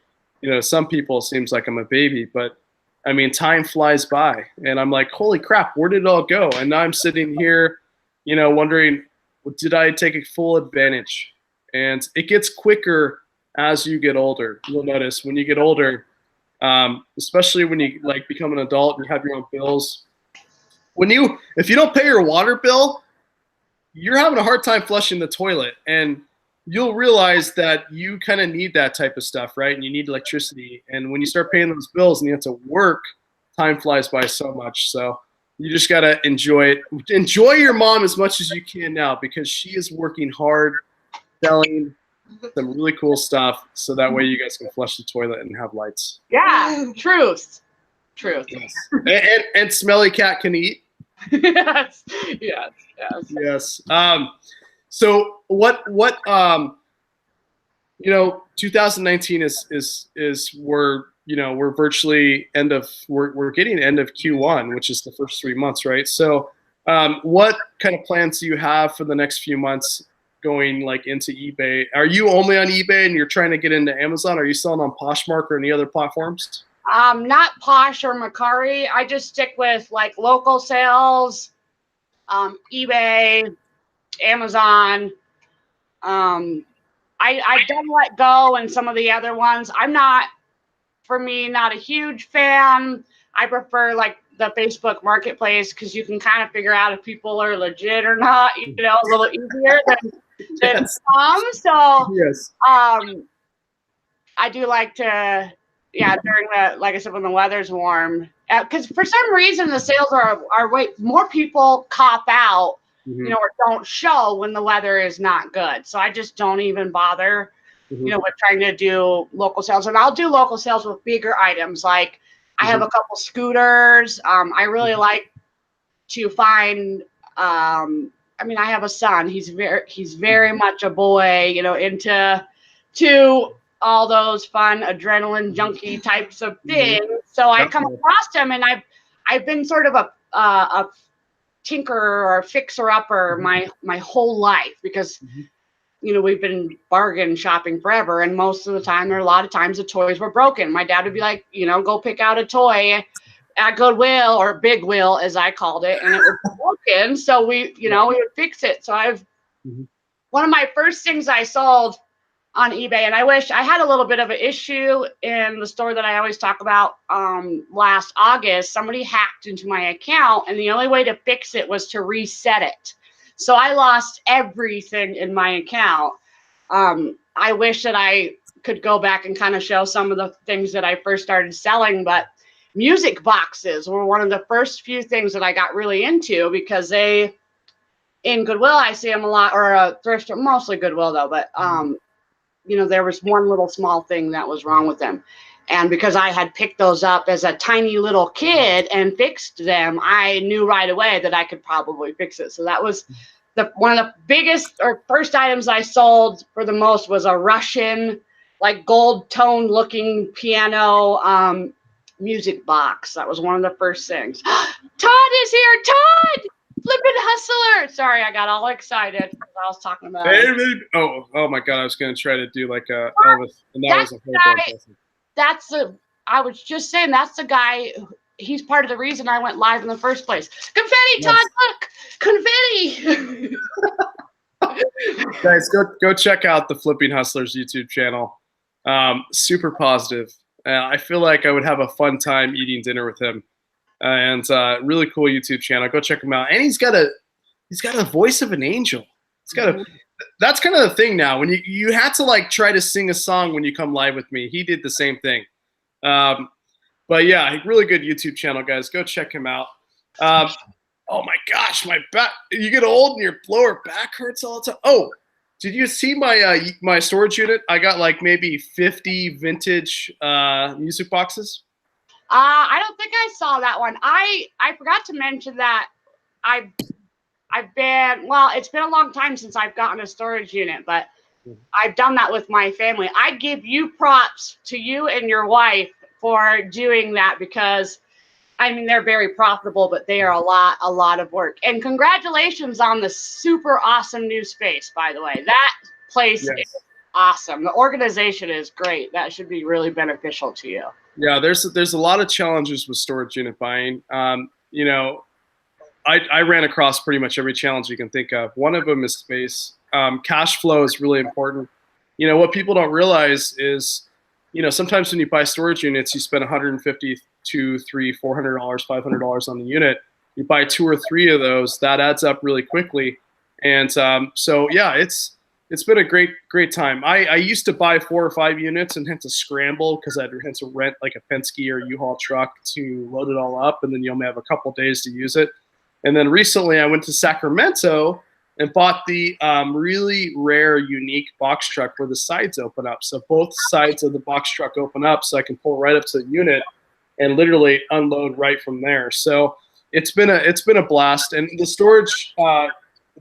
you know, some people it seems like I'm a baby, but I mean, time flies by, and I'm like, holy crap, where did it all go? And now I'm sitting here, you know, wondering, did I take a full advantage? And it gets quicker as you get older. You'll notice when you get older, especially when you like become an adult and you have your own bills. If you don't pay your water bill, you're having a hard time flushing the toilet, and you'll realize that you kind of need that type of stuff, right? And you need electricity. And when you start paying those bills and you have to work, time flies by so much. So You just gotta enjoy it. Enjoy your mom as much as you can now, because she is working hard, selling some really cool stuff, so that way you guys can flush the toilet and have lights. Yeah, truth. Yes. And smelly cat can eat. Yes. So what 2019 is we're virtually we're getting end of Q1, which is the first 3 months, right? So what kind of plans do you have for the next few months going like into eBay? Are you only on eBay and you're trying to get into Amazon? Are you selling on Poshmark or any other platforms? Not Posh or Macari. I just stick with like local sales, eBay, Amazon. I've done Let Go and some of the other ones. I'm not a huge fan. I prefer like the Facebook Marketplace, because you can kind of figure out if people are legit or not, a little easier than some. So yes. I do like to, during like I said, when the weather's warm, because for some reason the sales are way more people cop out, or don't show when the weather is not good. So I just don't even bother, with trying to do local sales. And I'll do local sales with bigger items. Like I have a couple scooters. I really like to find, I have a son. He's very much a boy, into all those fun adrenaline junkie types of things. So I come across him, and I've been sort of a tinkerer or fixer upper my whole life, because we've been bargain shopping forever, and most of the time, a lot of times the toys were broken. My dad would be like, go pick out a toy at Goodwill, or Big Will as I called it, and it was broken. So we would fix it. So one of my first things I sold on eBay, and I wish I had a little bit of an issue in the store that I always talk about. Last August, somebody hacked into my account, and the only way to fix it was to reset it. So I lost everything in my account. I wish that I could go back and kind of show some of the things that I first started selling, but music boxes were one of the first few things that I got really into, because in Goodwill, I see them a lot, or a thrift store, mostly Goodwill though, but there was one little small thing that was wrong with them. And because I had picked those up as a tiny little kid and fixed them, I knew right away that I could probably fix it. So that was one of the biggest or first items I sold for the most, was a Russian, like gold tone looking piano music box. That was one of the first things. Todd is here. Todd! Flippin' hustler. Sorry, I got all excited because I was talking about it. Oh my God, I was going to try to do like a Elvis, and that was a whole I was just saying, that's the guy. He's part of the reason I went live in the first place. Confetti, Todd, look, confetti. Guys, go check out the Flipping Hustlers YouTube channel. Super positive. I feel like I would have a fun time eating dinner with him. And really cool YouTube channel. Go check him out. And he's got a voice of an angel. That's kind of the thing now. When you had to like try to sing a song when you come live with me, he did the same thing. But yeah, really good YouTube channel, guys. Go check him out. Oh my gosh, my back! You get old and your lower back hurts all the time. Oh, did you see my storage unit? I got like maybe 50 vintage music boxes. I don't think I saw that one. I forgot to mention that it's been a long time since I've gotten a storage unit, but I've done that with my family. I give you props to you and your wife for doing that, because they're very profitable, but they are a lot of work. And congratulations on the super awesome new space, by the way. That place is awesome. The organization is great. That should be really beneficial to you. Yeah, there's a lot of challenges with storage unit buying. I ran across pretty much every challenge you can think of. One of them is space. Cash flow is really important. What people don't realize is, sometimes when you buy storage units, you spend $150 to $300, $400, $500 on the unit. You buy 2 or 3 of those, that adds up really quickly. And so yeah, it's it's been a great time. I used to buy 4 or 5 units and had to scramble because I'd had to rent like a Penske or U-Haul truck to load it all up, and then you only have a couple days to use it. And then recently I went to Sacramento and bought the really rare, unique box truck where the sides open up. So both sides of the box truck open up, so I can pull right up to the unit and literally unload right from there. So it's been a blast. And the storage,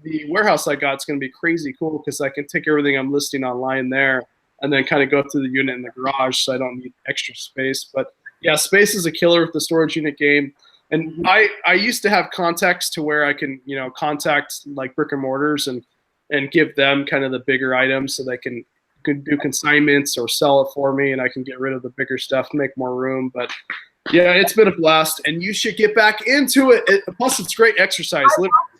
the warehouse I got is going to be crazy cool because I can take everything I'm listing online there and then kind of go through the unit in the garage, so I don't need extra space. But yeah, space is a killer with the storage unit game. And I used to have contacts to where I can, you know, contact like brick and mortars and give them kind of the bigger items so they can do consignments or sell it for me, and I can get rid of the bigger stuff, make more room. But yeah, it's been a blast, and you should get back into it. Plus, it's great exercise.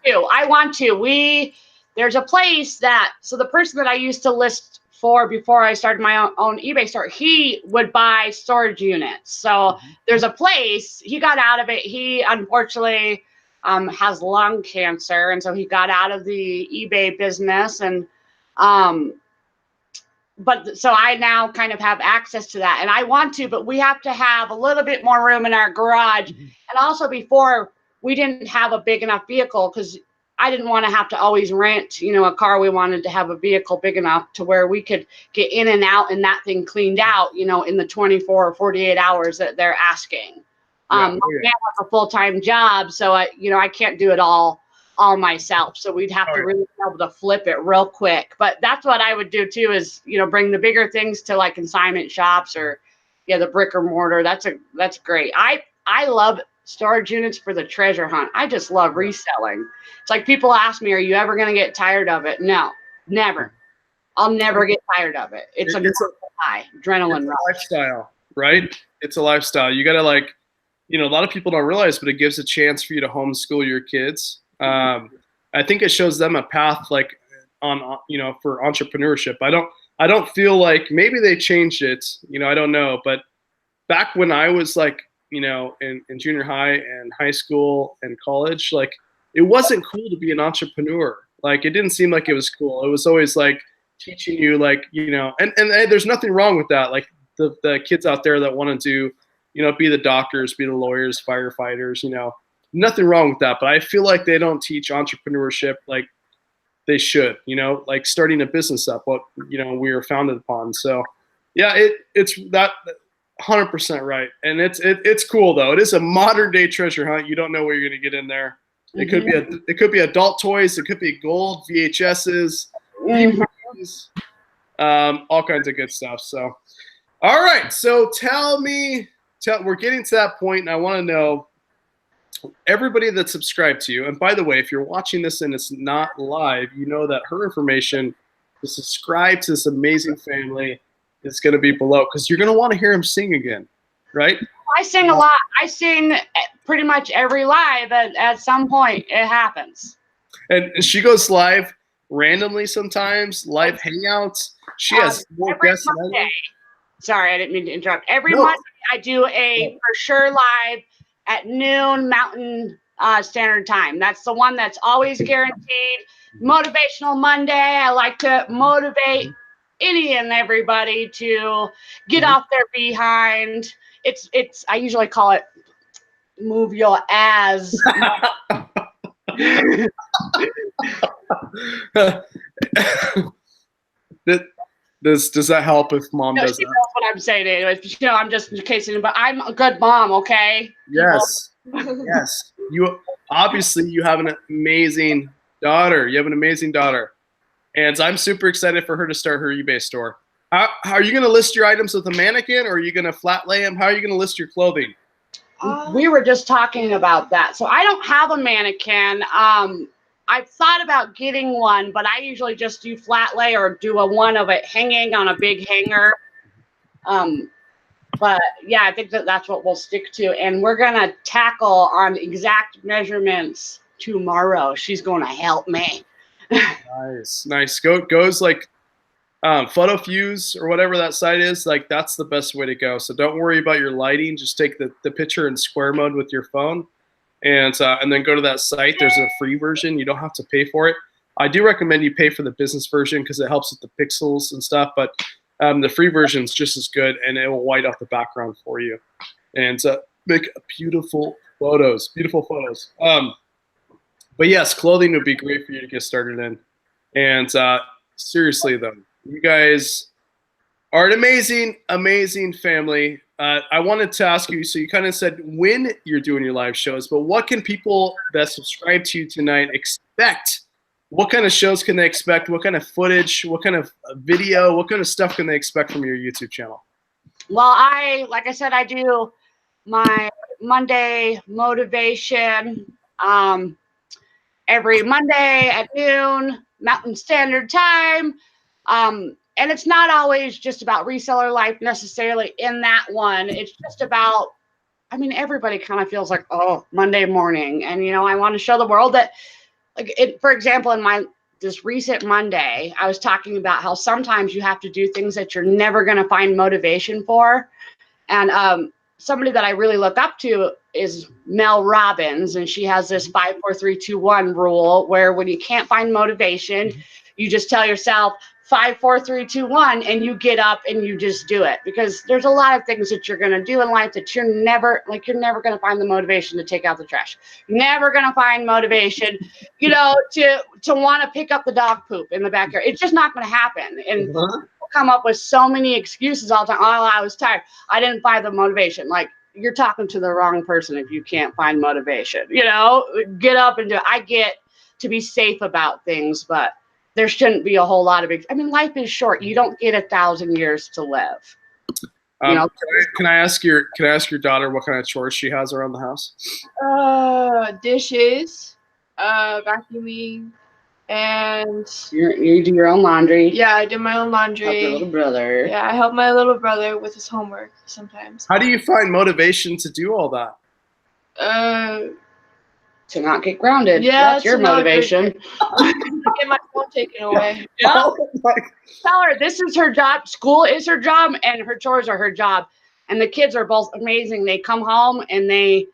I want to. There's a place that, so the person that I used to list for before I started my own eBay store, he would buy storage units. So there's a place, he got out of it. He unfortunately has lung cancer, and so he got out of the eBay business. And but so I now kind of have access to that, and I want to, but we have to have a little bit more room in our garage. And also, before, we didn't have a big enough vehicle because I didn't want to have to always rent, you know, a car. We wanted to have a vehicle big enough to where we could get in and out and that thing cleaned out, you know, in the 24 or 48 hours that they're asking. My man has a full-time job, so I can't do it all myself. So we'd have to really be able to flip it real quick. But that's what I would do too, is, you know, bring the bigger things to like consignment shops or the brick or mortar. That's great. I love storage units for the treasure hunt. I just love reselling. It's like people ask me, are you ever going to get tired of it? No, never. I'll never get tired of it. It's a high adrenaline rush. Lifestyle, right? It's a lifestyle. You got to, like, you know, a lot of people don't realize, but it gives a chance for you to homeschool your kids. I think it shows them a path, like, on, you know, for entrepreneurship. I don't feel like, maybe they changed it, you know, I don't know. But back when I was like, you know, in junior high and high school and college, like, it wasn't cool to be an entrepreneur. Like, it didn't seem like it was cool. It was always like teaching you, like, you know, and there's nothing wrong with that. Like, the kids out there that want to do, you know, be the doctors, be the lawyers, firefighters, you know, nothing wrong with that. But I feel like they don't teach entrepreneurship like they should, you know, like starting a business up, what, you know, we were founded upon. So yeah, it's that 100% right. And it's cool though. It is a modern day treasure hunt. You don't know where you're going to get in there. It could be adult toys. It could be gold, VHSs, DVDs, all kinds of good stuff. So, all right. So we're getting to that point, and I want to know, everybody that's subscribed to you, and by the way, if you're watching this and it's not live, you know that her information to subscribe to this amazing family is going to be below, because you're going to want to hear him sing again, right? I sing a lot. I sing pretty much every live at some point. It happens. And she goes live randomly sometimes, live hangouts. She has more guests than I do. Sorry, I didn't mean to interrupt. Every Monday I do a for sure live at noon Mountain Standard Time. That's the one that's always guaranteed. Motivational Monday. I like to motivate any and everybody to get off their behind. I usually call it move your ass. Does that help if mom does she that? knows what I'm saying anyways. You know, I'm just in case anybody, I'm a good mom, okay? Yes. Yes. You have an amazing daughter. You have an amazing daughter. And I'm super excited for her to start her eBay store. How are you going to list your items with a mannequin, or are you going to flat lay them? How are you going to list your clothing? We were just talking about that. So I don't have a mannequin. I've thought about getting one, but I usually just do flat lay or do one of it hanging on a big hanger. But yeah, I think that's what we'll stick to. And we're going to tackle on exact measurements tomorrow. She's going to help me. Nice. Goes like Photo Fuse or whatever that site is. Like, that's the best way to go. So don't worry about your lighting. Just take the picture in square mode with your phone, and then go to that site. There's a free version. You don't have to pay for it. I do recommend you pay for the business version because it helps with the pixels and stuff, but the free version is just as good, and it will white out the background for you and make beautiful photos. But yes, clothing would be great for you to get started in. And seriously, though, you guys are an amazing, amazing family. I wanted to ask you, so you kind of said when you're doing your live shows, but what can people that subscribe to you tonight expect? What kind of shows can they expect? What kind of footage? What kind of video? What kind of stuff can they expect from your YouTube channel? Well, like I said, I do my Monday motivation every Monday at noon, Mountain Standard Time. And it's not always just about reseller life necessarily in that one. It's just about, I mean, everybody kind of feels like, oh, Monday morning. And, you know, I want to show the world that, like, for example, in this recent Monday, I was talking about how sometimes you have to do things that you're never going to find motivation for. And somebody that I really look up to is Mel Robbins, and she has this 5, 4, 3, 2, 1 rule where when you can't find motivation, you just tell yourself 5, 4, 3, 2, 1, and you get up and you just do it, because there's a lot of things that you're going to do in life that you're never going to find the motivation to take out the trash. You're never going to find motivation, you know, to want to pick up the dog poop in the backyard. It's just not going to happen. And people come up with so many excuses all the time. Oh, I was tired. I didn't find the motivation. Like, you're talking to the wrong person if you can't find motivation. You know, get up and do it. I get to be safe about things, but there shouldn't be a whole lot of, I mean, life is short. You don't get 1,000 years to live. You know? Can I ask your daughter what kind of chores she has around the house? Dishes, vacuuming, and you do your own laundry. Yeah, I do my own laundry. Help your little brother. Yeah, I help my little brother with his homework sometimes. How do you find motivation to do all that? To not get grounded. Yeah, that's your motivation. Get my phone taken away. Yeah. Tell her this is her job. School is her job, and her chores are her job. And the kids are both amazing. They come home and they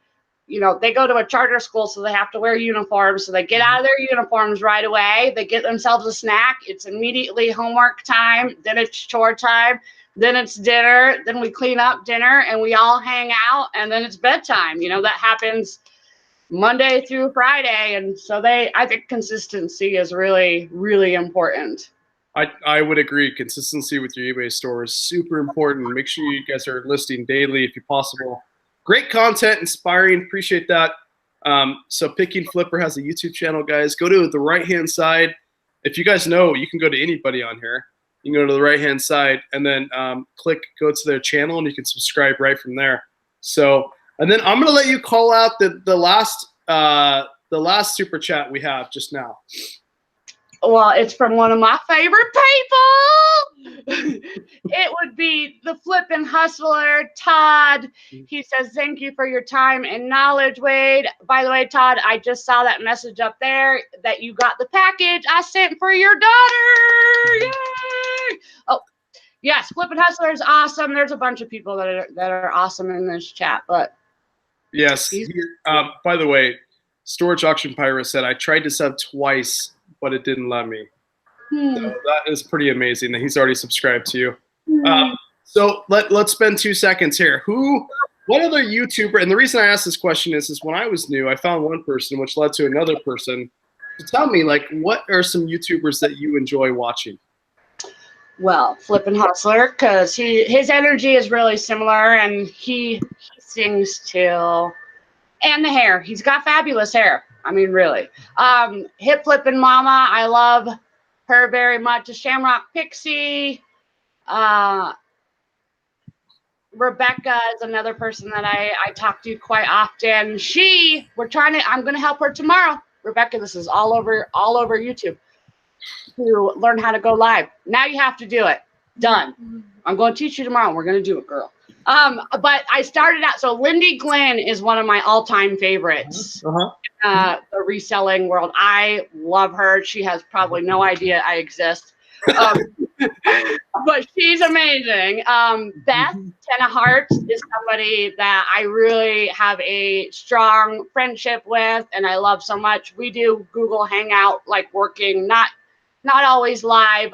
go to a charter school, so they have to wear uniforms. So they get out of their uniforms right away. They get themselves a snack. It's immediately homework time. Then it's chore time. Then it's dinner. Then we clean up dinner and we all hang out. And then it's bedtime. You know, that happens Monday through Friday. And so I think consistency is really, really important. I would agree. Consistency with your eBay store is super important. Make sure you guys are listing daily if possible. Great content, inspiring. Appreciate that. So Picking Flipper has a YouTube channel, guys. Go to the right-hand side. If you guys know, you can go to anybody on here. You can go to the right-hand side and then go to their channel, and you can subscribe right from there. So, and then I'm gonna let you call out the last super chat we have just now. Well, it's from one of my favorite people. It would be the Flippin' Hustler, Todd. He says, thank you for your time and knowledge, Wade. By the way, Todd, I just saw that message up there that you got the package I sent for your daughter. Yay! Oh, yes, Flippin' Hustler is awesome. There's a bunch of people that are awesome in this chat. But yes, by the way, Storage Auction Pirate said, I tried to sub twice, but it didn't let me. So that is pretty amazing that he's already subscribed to you. So let's spend 2 seconds here. What other YouTuber, and the reason I asked this question is when I was new, I found one person, which led to another person. So tell me, like, what are some YouTubers that you enjoy watching? Well, Flippin' Hustler, because his energy is really similar, and he sings too. And the hair. He's got fabulous hair. I mean, really. Hip Flippin' Mama, I love her very much. Shamrock Pixie. Rebecca is another person that I talk to quite often. I'm going to help her tomorrow. Rebecca, this is all over YouTube, to learn how to go live. Now you have to do it. Done. I'm going to teach you tomorrow. We're going to do it, girl. But I started out, so Lindy Glenn is one of my all-time favorites. The reselling world. I love her. She has probably no idea I exist. Um, but she's amazing. Beth Tenahart is somebody that I really have a strong friendship with, and I love so much. We do Google Hangout, like working, not always live.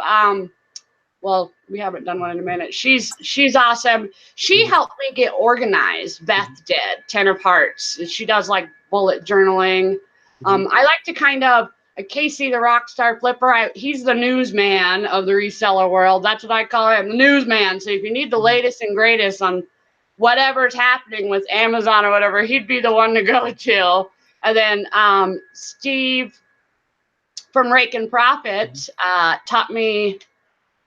Well, we haven't done one in a minute. She's awesome. She helped me get organized. Beth did 10 parts. She does like bullet journaling. I like to kind of Casey the Rockstar Flipper. He's the newsman of the reseller world. That's what I call him, the newsman. So if you need the latest and greatest on whatever's happening with Amazon or whatever, he'd be the one to go to. And then Steve from Rake and Profit taught me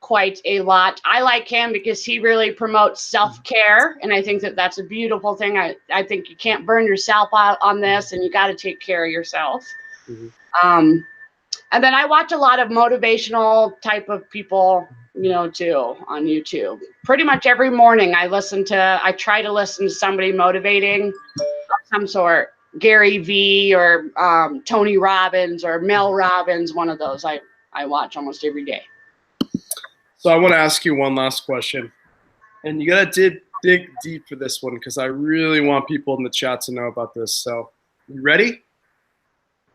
quite a lot. I like him because he really promotes self-care, and I think that that's a beautiful thing. I think you can't burn yourself out on this, and you got to take care of yourself. And then I watch a lot of motivational type of people, too, on YouTube. Pretty much every morning I try to listen to somebody motivating of some sort. Gary V or Tony Robbins or Mel Robbins, one of those I watch almost every day. So I want to ask you one last question, and you got to dig deep for this one because I really want people in the chat to know about this. So, you ready?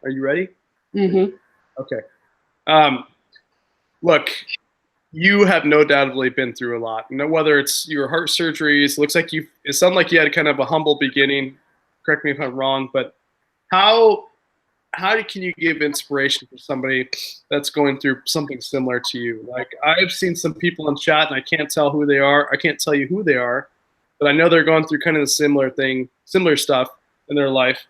Are you ready? Mm-hmm. Okay. Look, you have no doubtedly been through a lot. Whether it's your heart surgeries, looks like it sounded like you had kind of a humble beginning. Correct me if I'm wrong, but how can you give inspiration for somebody that's going through something similar to you? Like, I've seen some people in chat and I can't tell who they are. I can't tell you who they are, but I know they're going through kind of the similar stuff in their life.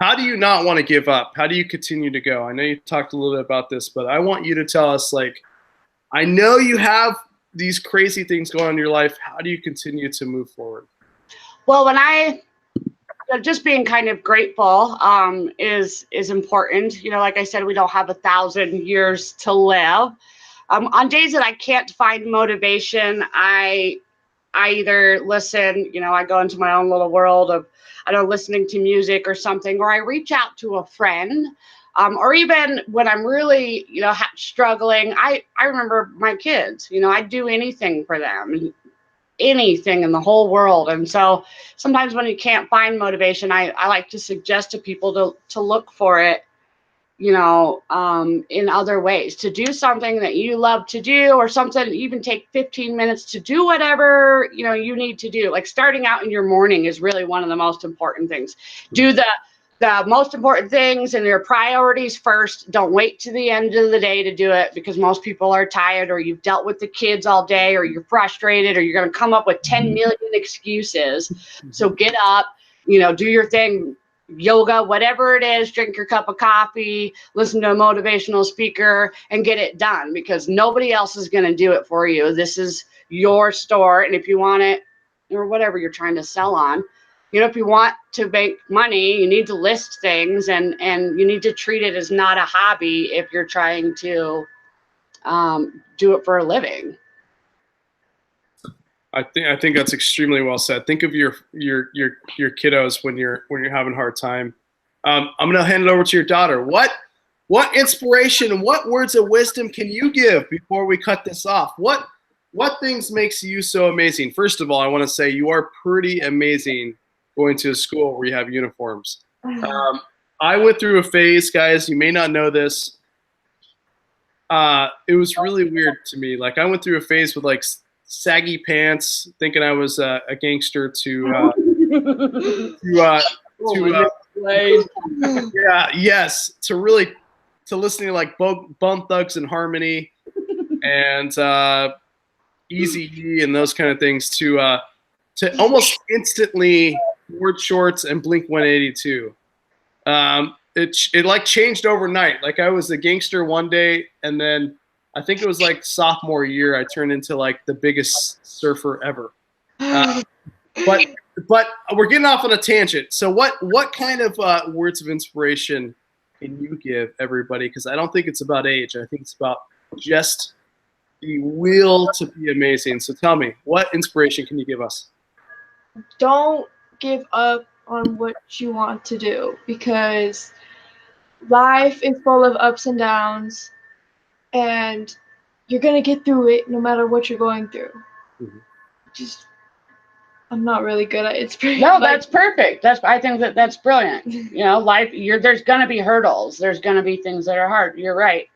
How do you not want to give up? How do you continue to go? I know you talked a little bit about this, but I want you to tell us, like, I know you have these crazy things going on in your life. How do you continue to move forward? Well, just being kind of grateful is important. Like I said, we don't have 1,000 years to live. On days that I can't find motivation, I either listen, I go into my own little world of, listening to music or something, or I reach out to a friend. Or even when I'm really, struggling, I remember my kids, I'd do anything for them. Anything in the whole world. And so sometimes when you can't find motivation, I like to suggest to people to look for it, in other ways, to do something that you love to do, or something, even take 15 minutes to do whatever, you need to do. Like starting out in your morning is really one of the most important things. Do the most important things and your priorities first. Don't wait to the end of the day to do it, because most people are tired, or you've dealt with the kids all day, or you're frustrated, or you're going to come up with 10 million excuses. So get up, do your thing, yoga, whatever it is, drink your cup of coffee, listen to a motivational speaker, and get it done, because nobody else is going to do it for you. This is your store. And if you want it, or whatever you're trying to sell on, if you want to make money, you need to list things, and you need to treat it as not a hobby if you're trying to do it for a living. I think that's extremely well said. Think of your kiddos when you're having a hard time. I'm gonna hand it over to your daughter. What inspiration and what words of wisdom can you give before we cut this off? What things makes you so amazing? First of all, I want to say you are pretty amazing going to a school where you have uniforms. I went through a phase, guys. You may not know this. It was really weird to me. Like, I went through a phase with like saggy pants, thinking I was a gangster to listening to like Bone Thugs and Harmony and Easy and those kind of things to almost instantly board shorts and Blink 182. It like changed overnight. Like, I was a gangster one day, and then I think it was like sophomore year, I turned into like the biggest surfer ever. But we're getting off on a tangent. So what kind of words of inspiration can you give everybody? Because I don't think it's about age. I think it's about just the will to be amazing. So tell me, what inspiration can you give us? Don't give up on what you want to do, because life is full of ups and downs, and you're gonna get through it no matter what you're going through. Mhm. Just, I'm not really good at it. It's pretty. No, that's perfect. I think that's brilliant. You know, life. There's gonna be hurdles. There's gonna be things that are hard. You're right.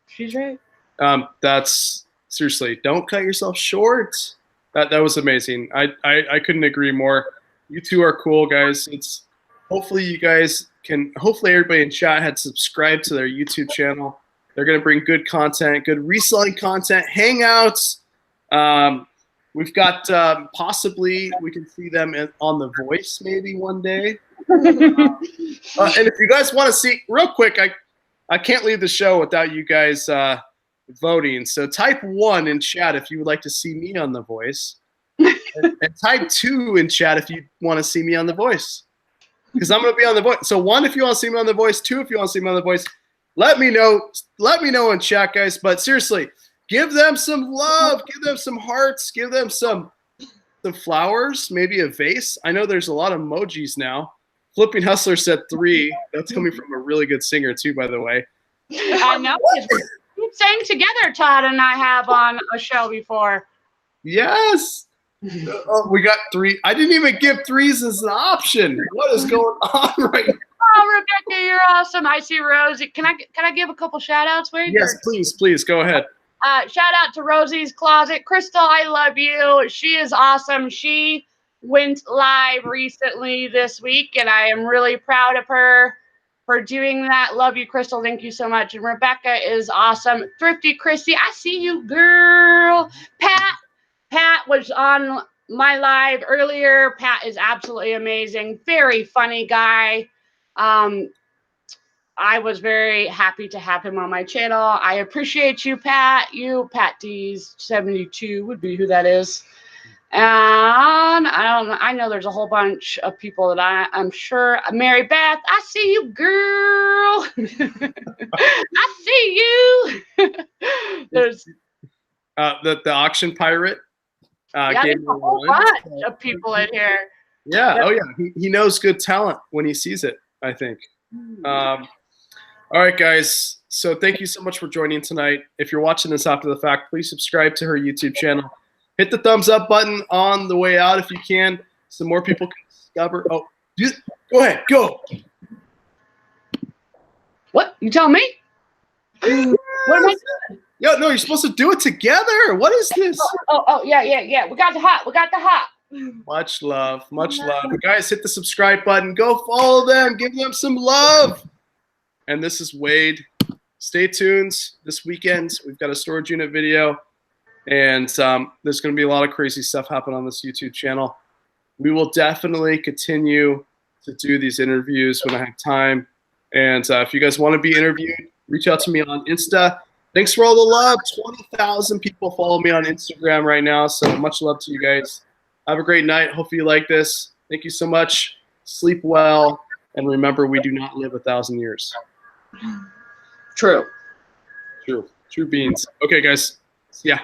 She's right. That's seriously, don't cut yourself short. That was amazing. I couldn't agree more. You two are cool, guys. Hopefully you guys can. Hopefully everybody in chat had subscribed to their YouTube channel. They're gonna bring good content, good reselling content, hangouts. We've got possibly we can see them on The Voice maybe one day. And if you guys want to see, real quick, I can't leave the show without you guys voting. So type 1 in chat if you would like to see me on The Voice, and type 2 in chat if you want to see me on The Voice, because I'm going to be on The Voice. So 1 if you want to see me on The Voice, 2 if you want to see me on The Voice. Let me know. Let me know in chat, guys. But seriously, give them some love. Give them some hearts. Give them some flowers. Maybe a vase. I know there's a lot of emojis now. Flipping Hustler said 3. That's coming from a really good singer too, by the way. I know. We sang together, Todd and I have on a show before. Yes. We got 3. I didn't even give 3s as an option. What is going on right now? Oh, Rebecca, you're awesome. I see Rosie. Can I give a couple shout outs, Wade? Yes, please go ahead. Shout out to Rosie's Closet. Crystal, I love you. She is awesome. She went live recently this week, and I am really proud of her for doing that. Love you, Crystal. Thank you so much. And Rebecca is awesome. Thrifty Christy, I see you, girl. Pat was on my live earlier. Pat is absolutely amazing. Very funny guy. I was very happy to have him on my channel. I appreciate you, Pat. You, Pat D's 72 would be who that is. And I know there's a whole bunch of people that I'm sure. Mary Beth, I see you, girl. I see you. There's the auction pirate. there's a whole bunch of people in here. Yeah. Oh yeah. He knows good talent when he sees it, I think. All right, guys. So thank you so much for joining tonight. If you're watching this after the fact, please subscribe to her YouTube channel. Hit the thumbs up button on the way out if you can, so more people can discover. Oh, go ahead. Go. What? You tell me? What am I doing? Yo, no, you're supposed to do it together. What is this? Oh, yeah. We got the hot. Much love. Guys, hit the subscribe button. Go follow them. Give them some love. And this is Wade. Stay tuned this weekend. We've got a storage unit video. And there's going to be a lot of crazy stuff happen on this YouTube channel. We will definitely continue to do these interviews when I have time. And if you guys want to be interviewed, reach out to me on Insta. Thanks for all the love. 20,000 people follow me on Instagram right now. So much love to you guys. Have a great night. Hopefully you like this. Thank you so much. Sleep well. And remember, we do not live 1,000 years. True True beans. Okay, guys. See ya.